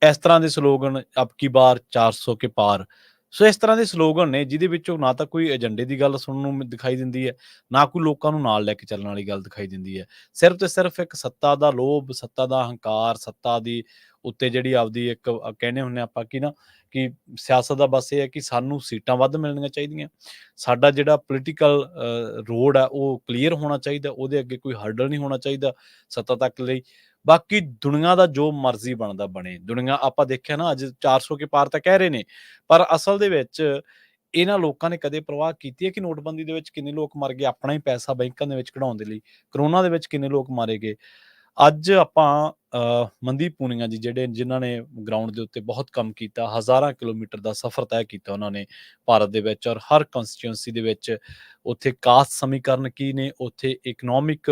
ਇਸ ਤਰ੍ਹਾਂ ਦੇ ਸਲੋਗਨ, ਅਬ ਕੀ ਬਾਰ 400 ਕੇ ਪਾਰ। ਸੋ ਇਸ ਤਰ੍ਹਾਂ ਦੇ ਸਲੋਗਨ ਨੇ ਜਿਹਦੇ ਵਿੱਚੋਂ ਨਾ ਤਾਂ ਕੋਈ ਏਜੰਡੇ ਦੀ ਗੱਲ ਸੁਣਨ ਨੂੰ ਦਿਖਾਈ ਦਿੰਦੀ ਹੈ, ਨਾ ਕੋਈ ਲੋਕਾਂ ਨੂੰ ਨਾਲ ਲੈ ਕੇ ਚੱਲਣ ਵਾਲੀ ਗੱਲ ਦਿਖਾਈ ਦਿੰਦੀ ਹੈ। ਸਿਰਫ ਤੇ ਸਿਰਫ ਇੱਕ ਸੱਤਾ ਦਾ ਲੋਭ, ਸੱਤਾ ਦਾ ਹੰਕਾਰ, ਸੱਤਾ ਦੀ ਉੱਤੇ ਜਿਹੜੀ ਆਪਦੀ ਇੱਕ ਕਹਿੰਦੇ ਹੁੰਦੇ ਆਪਾਂ ਕਿ ਸਿਆਸਤ ਦਾ ਬਸ ਇਹ ਹੈ ਕਿ ਸਾਨੂੰ ਸੀਟਾਂ ਵੱਧ ਮਿਲਣੀਆਂ ਚਾਹੀਦੀਆਂ, ਸਾਡਾ ਜਿਹੜਾ ਪੋਲੀਟੀਕਲ ਰੋਡ ਹੈ ਉਹ ਕਲੀਅਰ ਹੋਣਾ ਚਾਹੀਦਾ, ਉਹਦੇ ਅੱਗੇ ਕੋਈ ਹਰਡਲ ਨਹੀਂ ਹੋਣਾ ਚਾਹੀਦਾ ਸੱਤਾ ਤੱਕ ਲਈ। ਬਾਕੀ ਦੁਨੀਆ ਦਾ ਜੋ ਮਰਜ਼ੀ ਬਣਦਾ ਬਣੇ, ਦੁਨੀਆ ਆਪਾਂ ਦੇਖਿਆ ਨਾ ਅੱਜ 400 ਕੇ ਪਾਰ ਤਾਂ ਕਹਿ ਰਹੇ ਨੇ, ਪਰ ਅਸਲ ਦੇ ਵਿੱਚ ਇਹਨਾਂ ਲੋਕਾਂ ਨੇ ਕਦੇ ਪਰਵਾਹ ਕੀਤੀ ਹੈ ਕਿ ਨੋਟਬੰਦੀ ਦੇ ਵਿੱਚ ਕਿੰਨੇ ਲੋਕ ਮਰ ਗਏ ਆਪਣਾ ਹੀ ਪੈਸਾ ਬੈਂਕਾਂ ਦੇ ਵਿੱਚ ਕਢਾਉਣ ਦੇ ਲਈ? ਕਰੋਨਾ ਦੇ ਵਿੱਚ ਕਿੰਨੇ ਲੋਕ ਮਾਰੇ ਗਏ? ਅੱਜ ਆਪਾਂ ਮਨਦੀਪ ਪੂਨੀਆ ਜੀ ਜਿਨ੍ਹਾਂ ਨੇ ਗਰਾਊਂਡ ਦੇ ਉੱਤੇ ਬਹੁਤ ਕੰਮ ਕੀਤਾ, ਹਜ਼ਾਰਾਂ ਕਿਲੋਮੀਟਰ ਦਾ ਸਫ਼ਰ ਤੈਅ ਕੀਤਾ ਉਹਨਾਂ ਨੇ ਭਾਰਤ ਦੇ ਵਿੱਚ, ਔਰ ਹਰ ਕੰਸਟੀਟਿਊਂਸੀ ਦੇ ਵਿੱਚ ਉੱਥੇ ਕਾਸਟ ਸਮੀਕਰਨ ਕੀ ਨੇ, ਉੱਥੇ ਇਕਨੋਮਿਕ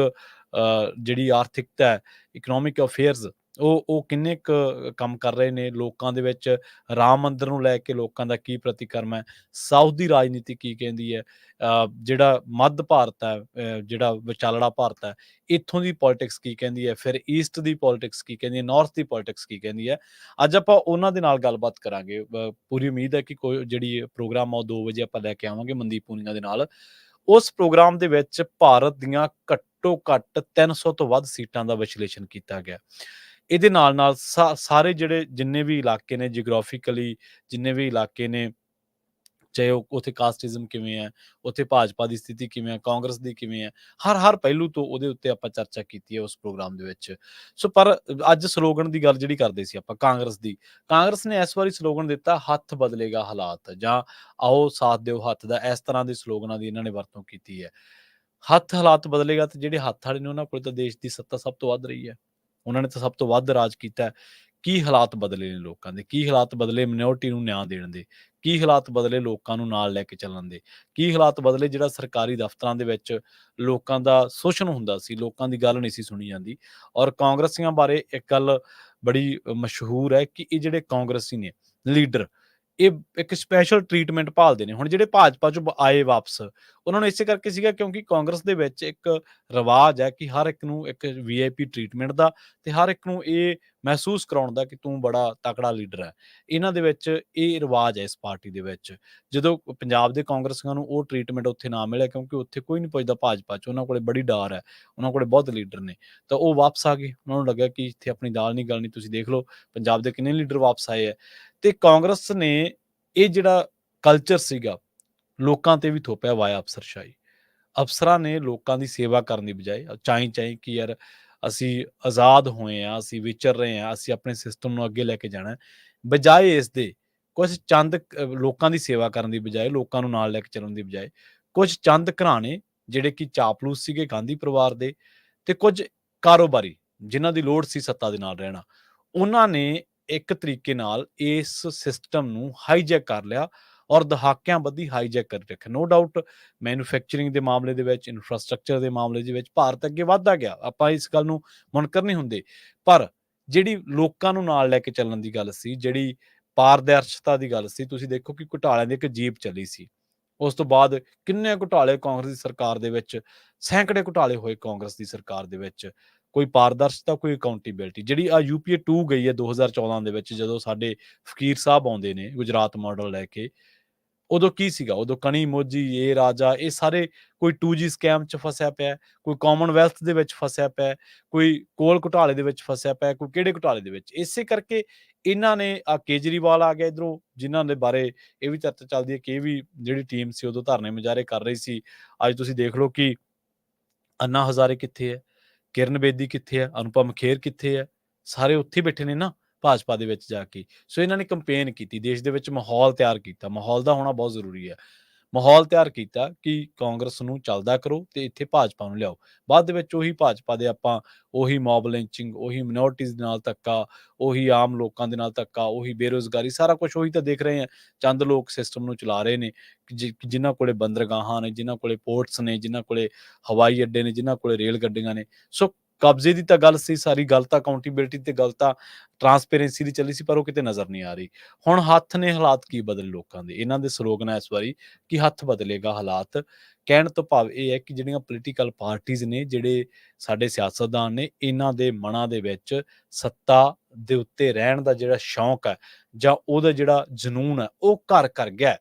ਜਿਹੜੀ ਆਰਥਿਕਤਾ ਹੈ, ਇਕਨੋਮਿਕ ਅਫੇਅਰਸ ਉਹ ਕਿੰਨੇ ਕੁ ਕੰਮ ਕਰ ਰਹੇ ਨੇ ਲੋਕਾਂ ਦੇ ਵਿੱਚ। ਰਾਮ ਮੰਦਰ ਨੂੰ ਲੈ ਕੇ ਲੋਕਾਂ ਦਾ ਕੀ ਪ੍ਰਤੀਕਰਮ ਹੈ, ਸਾਊਥ ਦੀ ਰਾਜਨੀਤੀ ਕੀ ਕਹਿੰਦੀ ਹੈ, ਜਿਹੜਾ ਮੱਧ ਭਾਰਤ ਹੈ, ਜਿਹੜਾ ਵਿਚਾਲੜਾ ਭਾਰਤ ਹੈ, ਇੱਥੋਂ ਦੀ ਪੋਲਿਟਿਕਸ ਕੀ ਕਹਿੰਦੀ ਹੈ, ਫਿਰ ਈਸਟ ਦੀ ਪੋਲਿਟਿਕਸ ਕੀ ਕਹਿੰਦੀ ਹੈ, ਨਾਰਥ ਦੀ ਪੋਲਿਟਿਕਸ ਕੀ ਕਹਿੰਦੀ ਹੈ। ਅੱਜ ਆਪਾਂ ਉਹਨਾਂ ਦੇ ਨਾਲ ਗੱਲਬਾਤ ਕਰਾਂਗੇ। ਪੂਰੀ ਉਮੀਦ ਹੈ ਕਿ ਕੋਈ ਜਿਹੜੀ ਪ੍ਰੋਗਰਾਮ ਆ ਉਹ 2 ਵਜੇ ਆਪਾਂ ਲੈ ਕੇ ਆਵਾਂਗੇ ਮਨਦੀਪ ਪੂਨੀਆ ਦੇ ਨਾਲ। ਉਸ ਪ੍ਰੋਗਰਾਮ ਦੇ ਵਿੱਚ ਭਾਰਤ ਦੀਆਂ ਘੱਟੋ ਘੱਟ 300 ਤੋਂ ਵੱਧ ਸੀਟਾਂ ਦਾ ਵਿਸ਼ਲੇਸ਼ਣ ਕੀਤਾ ਗਿਆ। ਇਹਦੇ ਨਾਲ ਸਾਰੇ ਜਿੰਨੇ ਵੀ ਇਲਾਕੇ ਨੇ ਜਿਓਗ੍ਰਾਫਿਕਲੀ, ਜਿੰਨੇ ਵੀ ਇਲਾਕੇ ਨੇ, ਚਾਹੇ ਉਹ ਉੱਥੇ ਕਾਸਟਿਜ਼ਮ ਕਿਵੇਂ ਹੈ, ਉੱਥੇ ਭਾਜਪਾ ਦੀ ਸਥਿਤੀ ਕਿਵੇਂ ਹੈ, ਕਾਂਗਰਸ ਦੀ ਕਿਵੇਂ ਹੈ, ਹਰ ਪਹਿਲੂ ਤੋਂ ਉਹਦੇ ਉੱਤੇ ਆਪਾਂ ਚਰਚਾ ਕੀਤੀ ਹੈ ਉਸ ਪ੍ਰੋਗਰਾਮ ਦੇ ਵਿੱਚ। ਸੋ ਪਰ ਅੱਜ ਸਲੋਗਨ ਦੀ ਗੱਲ ਜਿਹੜੀ ਕਰਦੇ ਸੀ ਆਪਾਂ ਕਾਂਗਰਸ ਨੇ ਇਸ ਵਾਰੀ ਸਲੋਗਨ ਦਿੱਤਾ, ਹੱਥ ਬਦਲੇਗਾ ਹਾਲਾਤ, ਜਾਂ ਆਓ ਸਾਥ ਦਿਓ ਹੱਥ ਦਾ। ਇਸ ਤਰ੍ਹਾਂ ਦੇ ਸਲੋਗਨਾਂ ਦੀ ਇਹਨਾਂ ਨੇ ਵਰਤੋਂ ਕੀਤੀ ਹੈ। ਹੱਥ ਹਾਲਾਤ ਬਦਲੇਗਾ, ਤੇ ਜਿਹੜੇ ਹੱਥ ਵਾਲੇ ਨੇ ਉਹਨਾਂ ਕੋਲ ਤਾਂ ਦੇਸ਼ ਦੀ ਸੱਤਾ ਸਭ ਤੋਂ ਵੱਧ ਰਹੀ ਹੈ, ਉਹਨਾਂ ਨੇ ਤਾਂ ਸਭ ਤੋਂ ਵੱਧ ਰਾਜ ਕੀਤਾ। ਕੀ ਹਾਲਾਤ ਬਦਲੇ ਨੇ ਲੋਕਾਂ ਦੇ? ਕੀ ਹਾਲਾਤ ਬਦਲੇ ਮਿਨੋਰਟੀ ਨੂੰ ਨਿਆਂ ਦੇਣ ਦੇ? ਕੀ ਹਾਲਾਤ ਬਦਲੇ ਲੋਕਾਂ ਨੂੰ ਨਾਲ ਲੈ ਕੇ ਚੱਲਣ ਦੇ? ਕੀ ਹਾਲਾਤ ਬਦਲੇ ਜਿਹੜਾ ਸਰਕਾਰੀ ਦਫ਼ਤਰਾਂ ਦੇ ਵਿੱਚ ਲੋਕਾਂ ਦਾ ਸ਼ੋਸ਼ਣ ਹੁੰਦਾ ਸੀ, ਲੋਕਾਂ ਦੀ ਗੱਲ ਨਹੀਂ ਸੀ ਸੁਣੀ ਜਾਂਦੀ? ਔਰ ਕਾਂਗਰਸੀਆਂ ਬਾਰੇ ਇੱਕ ਗੱਲ ਬੜੀ ਮਸ਼ਹੂਰ ਹੈ ਕਿ ਇਹ ਜਿਹੜੇ ਕਾਂਗਰਸੀ ਨੇ ਲੀਡਰ, ਇਹ ਇੱਕ ਸਪੈਸ਼ਲ ਟ੍ਰੀਟਮੈਂਟ ਭਾਲਦੇ ਨੇ। ਹੁਣ ਜਿਹੜੇ ਭਾਜਪਾ ਚੋਂ ਆਏ ਵਾਪਸ, ਉਹਨਾਂ ਨੂੰ ਇਸੇ ਕਰਕੇ ਸੀਗਾ ਕਿਉਂਕਿ ਕਾਂਗਰਸ ਦੇ ਵਿੱਚ ਇੱਕ ਰਿਵਾਜ ਹੈ ਕਿ ਹਰ ਇੱਕ ਨੂੰ ਇੱਕ VIP ਟ੍ਰੀਟਮੈਂਟ ਦਾ, ਤੇ ਹਰ ਇੱਕ ਨੂੰ ਇਹ ਮਹਿਸੂਸ ਕਰਾਉਣ ਦਾ ਕਿ ਤੂੰ ਬੜਾ ਤਕੜਾ ਲੀਡਰ ਹੈ। ਇਹਨਾਂ ਦੇ ਵਿੱਚ ਇਹ ਰਿਵਾਜ ਹੈ ਇਸ ਪਾਰਟੀ ਦੇ ਵਿੱਚ। ਜਦੋਂ ਪੰਜਾਬ ਦੇ ਕਾਂਗਰਸੀਆਂ ਨੂੰ ਉਹ ਟ੍ਰੀਟਮੈਂਟ ਉੱਥੇ ਨਾ ਮਿਲਿਆ, ਕਿਉਂਕਿ ਉੱਥੇ ਕੋਈ ਨਹੀਂ ਪੁੱਛਦਾ ਭਾਜਪਾ 'ਚ, ਉਹਨਾਂ ਕੋਲੇ ਬੜੀ ਡਾਰ ਹੈ, ਉਹਨਾਂ ਕੋਲੇ ਬਹੁਤ ਲੀਡਰ ਨੇ, ਤਾਂ ਉਹ ਵਾਪਸ ਆ ਗਏ। ਉਹਨਾਂ ਨੂੰ ਲੱਗਿਆ ਕਿ ਇੱਥੇ ਆਪਣੀ ਦਾਲ ਨਹੀਂ ਗਲਣੀ। ਤੁਸੀਂ ਦੇਖ ਲਓ ਪੰਜਾਬ ਦੇ ਕਿੰਨੇ ਲੀਡਰ ਵਾਪਸ ਆਏ ਹੈ। ਤੇ ਕਾਂਗਰਸ ਨੇ ਇਹ ਜਿਹੜਾ ਕਲਚਰ ਸੀਗਾ ਲੋਕਾਂ ਤੇ ਵੀ ਥੋਪਿਆ ਵਾਇਆ ਅਫਸਰਸ਼ਾਹੀ। ਅਫਸਰਾਂ ਨੇ ਲੋਕਾਂ ਦੀ ਸੇਵਾ ਕਰਨ ਦੀ ਬਜਾਏ ਚਾਈ ਕਿ ਯਾਰ ਅਸੀਂ ਆਜ਼ਾਦ ਹੋਏ ਹਾਂ, ਅਸੀਂ ਵਿਚਰ ਰਹੇ ਹਾਂ, ਅਸੀਂ ਆਪਣੇ ਸਿਸਟਮ ਨੂੰ ਅੱਗੇ ਲੈ ਕੇ ਜਾਣਾ, ਬਜਾਏ ਇਸ ਦੇ ਕੁਝ ਚੰਦ ਲੋਕਾਂ ਦੀ ਸੇਵਾ ਕਰਨ ਦੀ ਬਜਾਏ, ਲੋਕਾਂ ਨੂੰ ਨਾਲ ਲੈ ਕੇ ਚੱਲਣ ਦੀ ਬਜਾਏ, ਕੁਝ ਚੰਦ ਘਰਾਣੇ ਜਿਹੜੇ ਕਿ ਚਾਪਲੂਸ ਸੀਗੇ ਗਾਂਧੀ ਪਰਿਵਾਰ ਦੇ, ਤੇ ਕੁਝ ਕਾਰੋਬਾਰੀ ਜਿਨ੍ਹਾਂ ਦੀ ਲੋੜ ਸੀ ਸੱਤਾ ਦੇ ਨਾਲ ਰਹਿਣਾ, ਉਹਨਾਂ ਨੇ ਇੱਕ ਤਰੀਕੇ ਨਾਲ ਇਸ ਸਿਸਟਮ ਨੂੰ ਹਾਈਜੈਕ ਕਰ ਲਿਆ, ਔਰ ਦਹਾਕਿਆਂ ਬੱਧੀ ਹਾਈਜੈਕ ਕਰ ਰੱਖਿਆ। ਨੋ ਡਾਊਟ ਮੈਨੂਫੈਕਚਰਿੰਗ ਦੇ ਮਾਮਲੇ ਦੇ ਵਿੱਚ, ਇਨਫਰਾਸਟ੍ਰਕਚਰ ਦੇ ਮਾਮਲੇ ਦੇ ਵਿੱਚ ਭਾਰਤ ਅੱਗੇ ਵੱਧਦਾ ਗਿਆ, ਆਪਾਂ ਇਸ ਗੱਲ ਨੂੰ ਮੁਨਕਰ ਨਹੀਂ ਹੁੰਦੇ। ਪਰ ਜਿਹੜੀ ਲੋਕਾਂ ਨੂੰ ਨਾਲ ਲੈ ਕੇ ਚੱਲਣ ਦੀ ਗੱਲ ਸੀ, ਜਿਹੜੀ ਪਾਰਦਰਸ਼ਤਾ ਦੀ ਗੱਲ ਸੀ, ਤੁਸੀਂ ਦੇਖੋ ਕਿ ਘੁਟਾਲਿਆਂ ਦੀ ਇੱਕ ਜੀਪ ਚੱਲੀ ਸੀ। ਉਸ ਤੋਂ ਬਾਅਦ ਕਿੰਨੇ ਘੁਟਾਲੇ ਕਾਂਗਰਸ ਦੀ ਸਰਕਾਰ ਦੇ ਵਿੱਚ, ਸੈਂਕੜੇ ਘੁਟਾਲੇ ਹੋਏ ਕਾਂਗਰਸ ਦੀ ਸਰਕਾਰ ਦੇ ਵਿੱਚ। ਕੋਈ ਪਾਰਦਰਸ਼ਤਾ, ਕੋਈ ਅਕਾਊਂਟੇਬਿਲਿਟੀ। ਜਿਹੜੀ ਆ UPA 2 ਗਈ ਹੈ 2014 ਦੇ ਵਿੱਚ, ਜਦੋਂ ਸਾਡੇ ਫਕੀਰ ਸਾਹਿਬ ਆਉਂਦੇ ਨੇ ਗੁਜਰਾਤ ਮਾਡਲ ਲੈ ਕੇ, ਉਦੋਂ ਕੀ ਸੀਗਾ? ਉਦੋਂ ਕਣੀ ਮੋਜੀ, ਇਹ ਰਾਜਾ, ਇਹ ਸਾਰੇ ਕੋਈ 2G ਸਕੈਮ 'ਚ ਫਸਿਆ ਪਿਆ, ਕੋਈ ਕਾਮਨਵੈਲਥ ਦੇ ਵਿੱਚ ਫਸਿਆ ਪਿਆ, ਕੋਈ ਕੋਲ ਘੁਟਾਲੇ ਦੇ ਵਿੱਚ ਫਸਿਆ ਪਿਆ, ਕੋਈ ਕਿਹੜੇ ਘੁਟਾਲੇ ਦੇ ਵਿੱਚ। ਇਸੇ ਕਰਕੇ ਇਹਨਾਂ ਨੇ ਕੇਜਰੀਵਾਲ ਆ ਗਿਆ ਇੱਧਰੋਂ, ਜਿਨ੍ਹਾਂ ਦੇ ਬਾਰੇ ਇਹ ਵੀ ਚਰਚਾ ਚੱਲਦੀ ਹੈ ਕਿ ਇਹ ਵੀ ਜਿਹੜੀ ਟੀਮ ਸੀ ਉਦੋਂ ਧਰਨੇ ਮੁਜ਼ਾਹਰੇ ਕਰ ਰਹੀ ਸੀ। ਅੱਜ ਤੁਸੀਂ ਦੇਖ ਲਓ ਕਿ ਅੰਨਾ ਹਜ਼ਾਰੇ ਕਿੱਥੇ ਹੈ, ਕਿਰਨ ਬੇਦੀ ਕਿੱਥੇ ਹੈ, ਅਨੁਪਮ ਖੇਰ ਕਿੱਥੇ ਹੈ? ਸਾਰੇ ਉੱਥੇ ਬੈਠੇ ਨੇ ਨਾ ਭਾਜਪਾ ਦੇ ਵਿੱਚ ਜਾ ਕੇ। ਸੋ ਇਹਨਾਂ ਨੇ ਕੰਪੇਨ ਕੀਤੀ, ਦੇਸ਼ ਦੇ ਵਿੱਚ ਮਾਹੌਲ ਤਿਆਰ ਕੀਤਾ। ਮਾਹੌਲ ਦਾ ਹੋਣਾ ਬਹੁਤ ਜ਼ਰੂਰੀ ਹੈ। ਮਾਹੌਲ ਤਿਆਰ ਕੀਤਾ ਕਿ ਕਾਂਗਰਸ ਨੂੰ ਚੱਲਦਾ ਕਰੋ ਤੇ ਇੱਥੇ ਭਾਜਪਾ ਨੂੰ ਲਿਆਓ। ਬਾਅਦ ਦੇ ਵਿੱਚ ਉਹੀ ਭਾਜਪਾ ਦੇ ਆਪਾਂ ਉਹੀ ਮੌਬ ਲਿੰਚਿੰਗ, ਉਹੀ ਮਿਨੋਰਟੀਜ਼ ਦੇ ਨਾਲ ਧੱਕਾ, ਉਹੀ ਆਮ ਲੋਕਾਂ ਦੇ ਨਾਲ ਧੱਕਾ, ਉਹੀ ਬੇਰੁਜ਼ਗਾਰੀ, ਸਾਰਾ ਕੁਛ ਉਹੀ ਤਾਂ ਦੇਖ ਰਹੇ ਹਾਂ। ਚੰਦ ਲੋਕ ਸਿਸਟਮ ਨੂੰ ਚਲਾ ਰਹੇ ਨੇ, ਜਿਨ੍ਹਾਂ ਕੋਲੇ ਬੰਦਰਗਾਹਾਂ ਨੇ, ਜਿਨ੍ਹਾਂ ਕੋਲੇ ਪੋਰਟਸ ਨੇ, ਜਿਨ੍ਹਾਂ ਕੋਲੇ ਹਵਾਈ ਅੱਡੇ ਨੇ, ਜਿਨ੍ਹਾਂ ਕੋਲੇ ਰੇਲ ਗੱਡੀਆਂ ਨੇ। ਸੋ ਕਬਜ਼ੇ ਦੀ ਤਾਂ ਗੱਲ ਸੀ, ਸਾਰੀ ਗੱਲ ਤਾਂ ਅਕਾਊਂਟੇਬਿਲਿਟੀ ਤੇ ਗੱਲ ਤਾਂ ਟਰਾਂਸਪੇਰੈਂਸੀ ਦੀ ਚੱਲੀ ਸੀ, ਪਰ ਉਹ ਕਿਤੇ ਨਜ਼ਰ ਨਹੀਂ ਆ ਰਹੀ। ਹੁਣ ਹੱਥ ਨੇ ਹਾਲਾਤ ਕੀ ਬਦਲੇ ਲੋਕਾਂ ਦੇ, ਇਹਨਾਂ ਦੇ ਸਲੋਗਨ ਹੈ ਇਸ ਵਾਰੀ ਕਿ ਹੱਥ ਬਦਲੇਗਾ ਹਾਲਾਤ। ਕਹਿਣ ਤੋਂ ਭਾਵ ਇਹ ਹੈ ਕਿ ਜਿਹੜੀਆਂ ਪੋਲੀਟੀਕਲ ਪਾਰਟੀਜ਼ ਨੇ, ਜਿਹੜੇ ਸਾਡੇ ਸਿਆਸਤਦਾਨ ਨੇ, ਇਹਨਾਂ ਦੇ ਮਨਾਂ ਦੇ ਵਿੱਚ ਸੱਤਾ ਦੇ ਉੱਤੇ ਰਹਿਣ ਦਾ ਜਿਹੜਾ ਸ਼ੌਂਕ ਹੈ ਜਾਂ ਉਹਦਾ ਜਿਹੜਾ ਜਨੂਨ ਹੈ ਉਹ ਘਰ ਕਰ ਗਿਆ ਹੈ।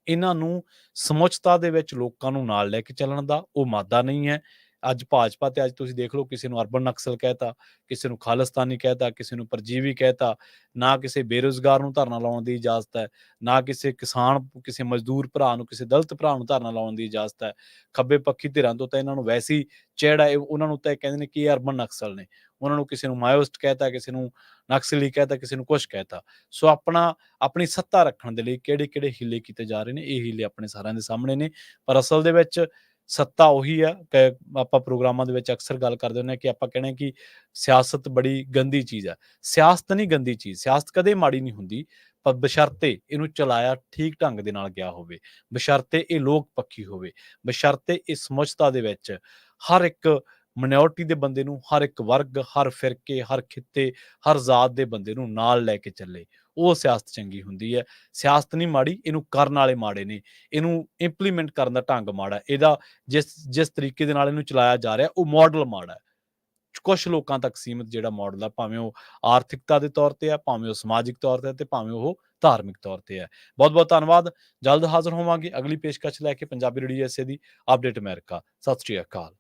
ਇਹਨਾਂ ਨੂੰ ਸਮੁੱਚਤਾ ਦੇ ਵਿੱਚ ਲੋਕਾਂ ਨੂੰ ਨਾਲ ਲੈ ਕੇ ਚੱਲਣ ਦਾ ਉਹ ਮਾਦਾ ਨਹੀਂ ਹੈ। ਅੱਜ ਭਾਜਪਾ ਤੇ ਅੱਜ ਤੁਸੀਂ ਦੇਖ ਲਓ, ਕਿਸੇ ਨੂੰ ਅਰਬਨ ਨਕਸਲ ਕਹਿਤਾ, ਕਿਸੇ ਨੂੰ ਖਾਲਿਸਤਾਨੀ ਕਹਿਤਾ, ਕਿਸੇ ਨੂੰ ਪਰਜੀਵੀ ਕਹਿਤਾ। ਨਾ ਕਿਸੇ ਬੇਰੁਜ਼ਗਾਰ ਨੂੰ ਧਰਨਾ ਲਾਉਣ ਦੀ ਇਜਾਜ਼ਤ ਹੈ, ਨਾ ਕਿਸੇ ਕਿਸਾਨ, ਕਿਸੇ ਮਜ਼ਦੂਰ ਭਰਾ ਨੂੰ, ਕਿਸੇ ਦਲਿਤ ਭਰਾ ਨੂੰ ਧਰਨਾ ਲਾਉਣ ਦੀ ਇਜਾਜ਼ਤ ਹੈ। ਖੱਬੇ ਪੱਖੀ ਧਿਰਾਂ ਤੋਂ ਤਾਂ ਇਹਨਾਂ ਨੂੰ ਵੈਸੇ ਹੀ ਚਿਹੜਾ ਹੈ, ਉਹਨਾਂ ਨੂੰ ਤਾਂ ਇਹ ਕਹਿੰਦੇ ਨੇ ਕਿ ਇਹ ਅਰਬਨ ਨਕਸਲ ਨੇ। ਉਹਨਾਂ ਨੂੰ ਕਿਸੇ ਨੂੰ ਮਾਓਇਸਟ ਕਹਿਤਾ, ਕਿਸੇ ਨੂੰ ਨਕਸਲੀ ਕਹਿਤਾ, ਕਿਸੇ ਨੂੰ ਕੁਛ ਕਹਿਤਾ। ਸੋ ਆਪਣੀ ਸੱਤਾ ਰੱਖਣ ਦੇ ਲਈ ਕਿਹੜੇ ਕਿਹੜੇ ਹੀਲੇ ਕੀਤੇ ਜਾ ਰਹੇ ਨੇ, ਇਹ ਹੀਲੇ ਆਪਣੇ ਸਾਰਿਆਂ ਦੇ ਸਾਹਮਣੇ ਨੇ। ਪਰ ਅਸਲ ਦੇ ਵਿੱਚ ਸੱਤਾ ਉਹੀ ਆ ਕਿ ਆਪਾਂ ਪ੍ਰੋਗਰਾਮਾਂ ਦੇ ਵਿੱਚ ਅਕਸਰ ਗੱਲ ਕਰਦੇ ਹੁੰਦੇ ਹਾਂ ਕਿ ਆਪਾਂ ਕਹਿੰਦੇ ਕਿ ਸਿਆਸਤ ਬੜੀ ਗੰਦੀ ਚੀਜ਼ ਹੈ। ਸਿਆਸਤ ਨਹੀਂ ਗੰਦੀ ਚੀਜ਼, ਸਿਆਸਤ ਕਦੇ ਮਾੜੀ ਨਹੀਂ ਹੁੰਦੀ, ਪਰ ਬਸ਼ਰਤੇ ਇਹਨੂੰ ਚਲਾਇਆ ਠੀਕ ਢੰਗ ਦੇ ਨਾਲ ਗਿਆ ਹੋਵੇ, ਬਸ਼ਰਤੇ ਇਹ ਲੋਕ ਪੱਖੀ ਹੋਵੇ, ਬਸ਼ਰਤੇ ਇਹ ਸਮੁੱਚਤਾ ਦੇ ਵਿੱਚ ਹਰ ਇੱਕ ਮਾਈਨੋਰਟੀ ਦੇ ਬੰਦੇ ਨੂੰ, ਹਰ ਇੱਕ ਵਰਗ, ਹਰ ਫਿਰਕੇ, ਹਰ ਖਿੱਤੇ, ਹਰ ਜ਼ਾਤ ਦੇ ਬੰਦੇ ਨੂੰ ਨਾਲ ਲੈ ਕੇ ਚੱਲੇ, ਉਹ ਸਿਆਸਤ ਚੰਗੀ ਹੁੰਦੀ ਹੈ। ਸਿਆਸਤ ਨਹੀਂ ਮਾੜੀ, ਇਹਨੂੰ ਕਰਨ ਵਾਲੇ ਮਾੜੇ ਨੇ, ਇਹਨੂੰ ਇੰਪਲੀਮੈਂਟ ਕਰਨ ਦਾ ਢੰਗ ਮਾੜਾ ਹੈ, ਇਹਦਾ ਜਿਸ ਤਰੀਕੇ ਦੇ ਨਾਲ ਇਹਨੂੰ ਚਲਾਇਆ ਜਾ ਰਿਹਾ ਉਹ ਮਾਡਲ ਮਾੜਾ ਹੈ। ਕੁਛ ਲੋਕਾਂ ਤੱਕ ਸੀਮਿਤ ਜਿਹੜਾ ਮਾਡਲ ਹੈ, ਭਾਵੇਂ ਉਹ ਆਰਥਿਕਤਾ ਦੇ ਤੌਰ ਤੇ ਹੈ, ਭਾਵੇਂ ਉਹ ਸਮਾਜਿਕ ਤੌਰ ਤੇ ਹੈ, ਤੇ ਭਾਵੇਂ ਉਹ ਧਾਰਮਿਕ ਤੌਰ ਤੇ ਹੈ। ਬਹੁਤ ਬਹੁਤ ਧੰਨਵਾਦ। ਜਲਦ ਹਾਜ਼ਰ ਹੋਵਾਂਗੇ ਅਗਲੀ ਪੇਸ਼ਕਸ਼ ਲੈ ਕੇ ਪੰਜਾਬੀ ਰੇਡੀਓ ਐਸੇ ਦੀ ਅਪਡੇਟ ਅਮਰੀਕਾ। ਸਤਿ ਸ਼੍ਰੀ ਅਕਾਲ।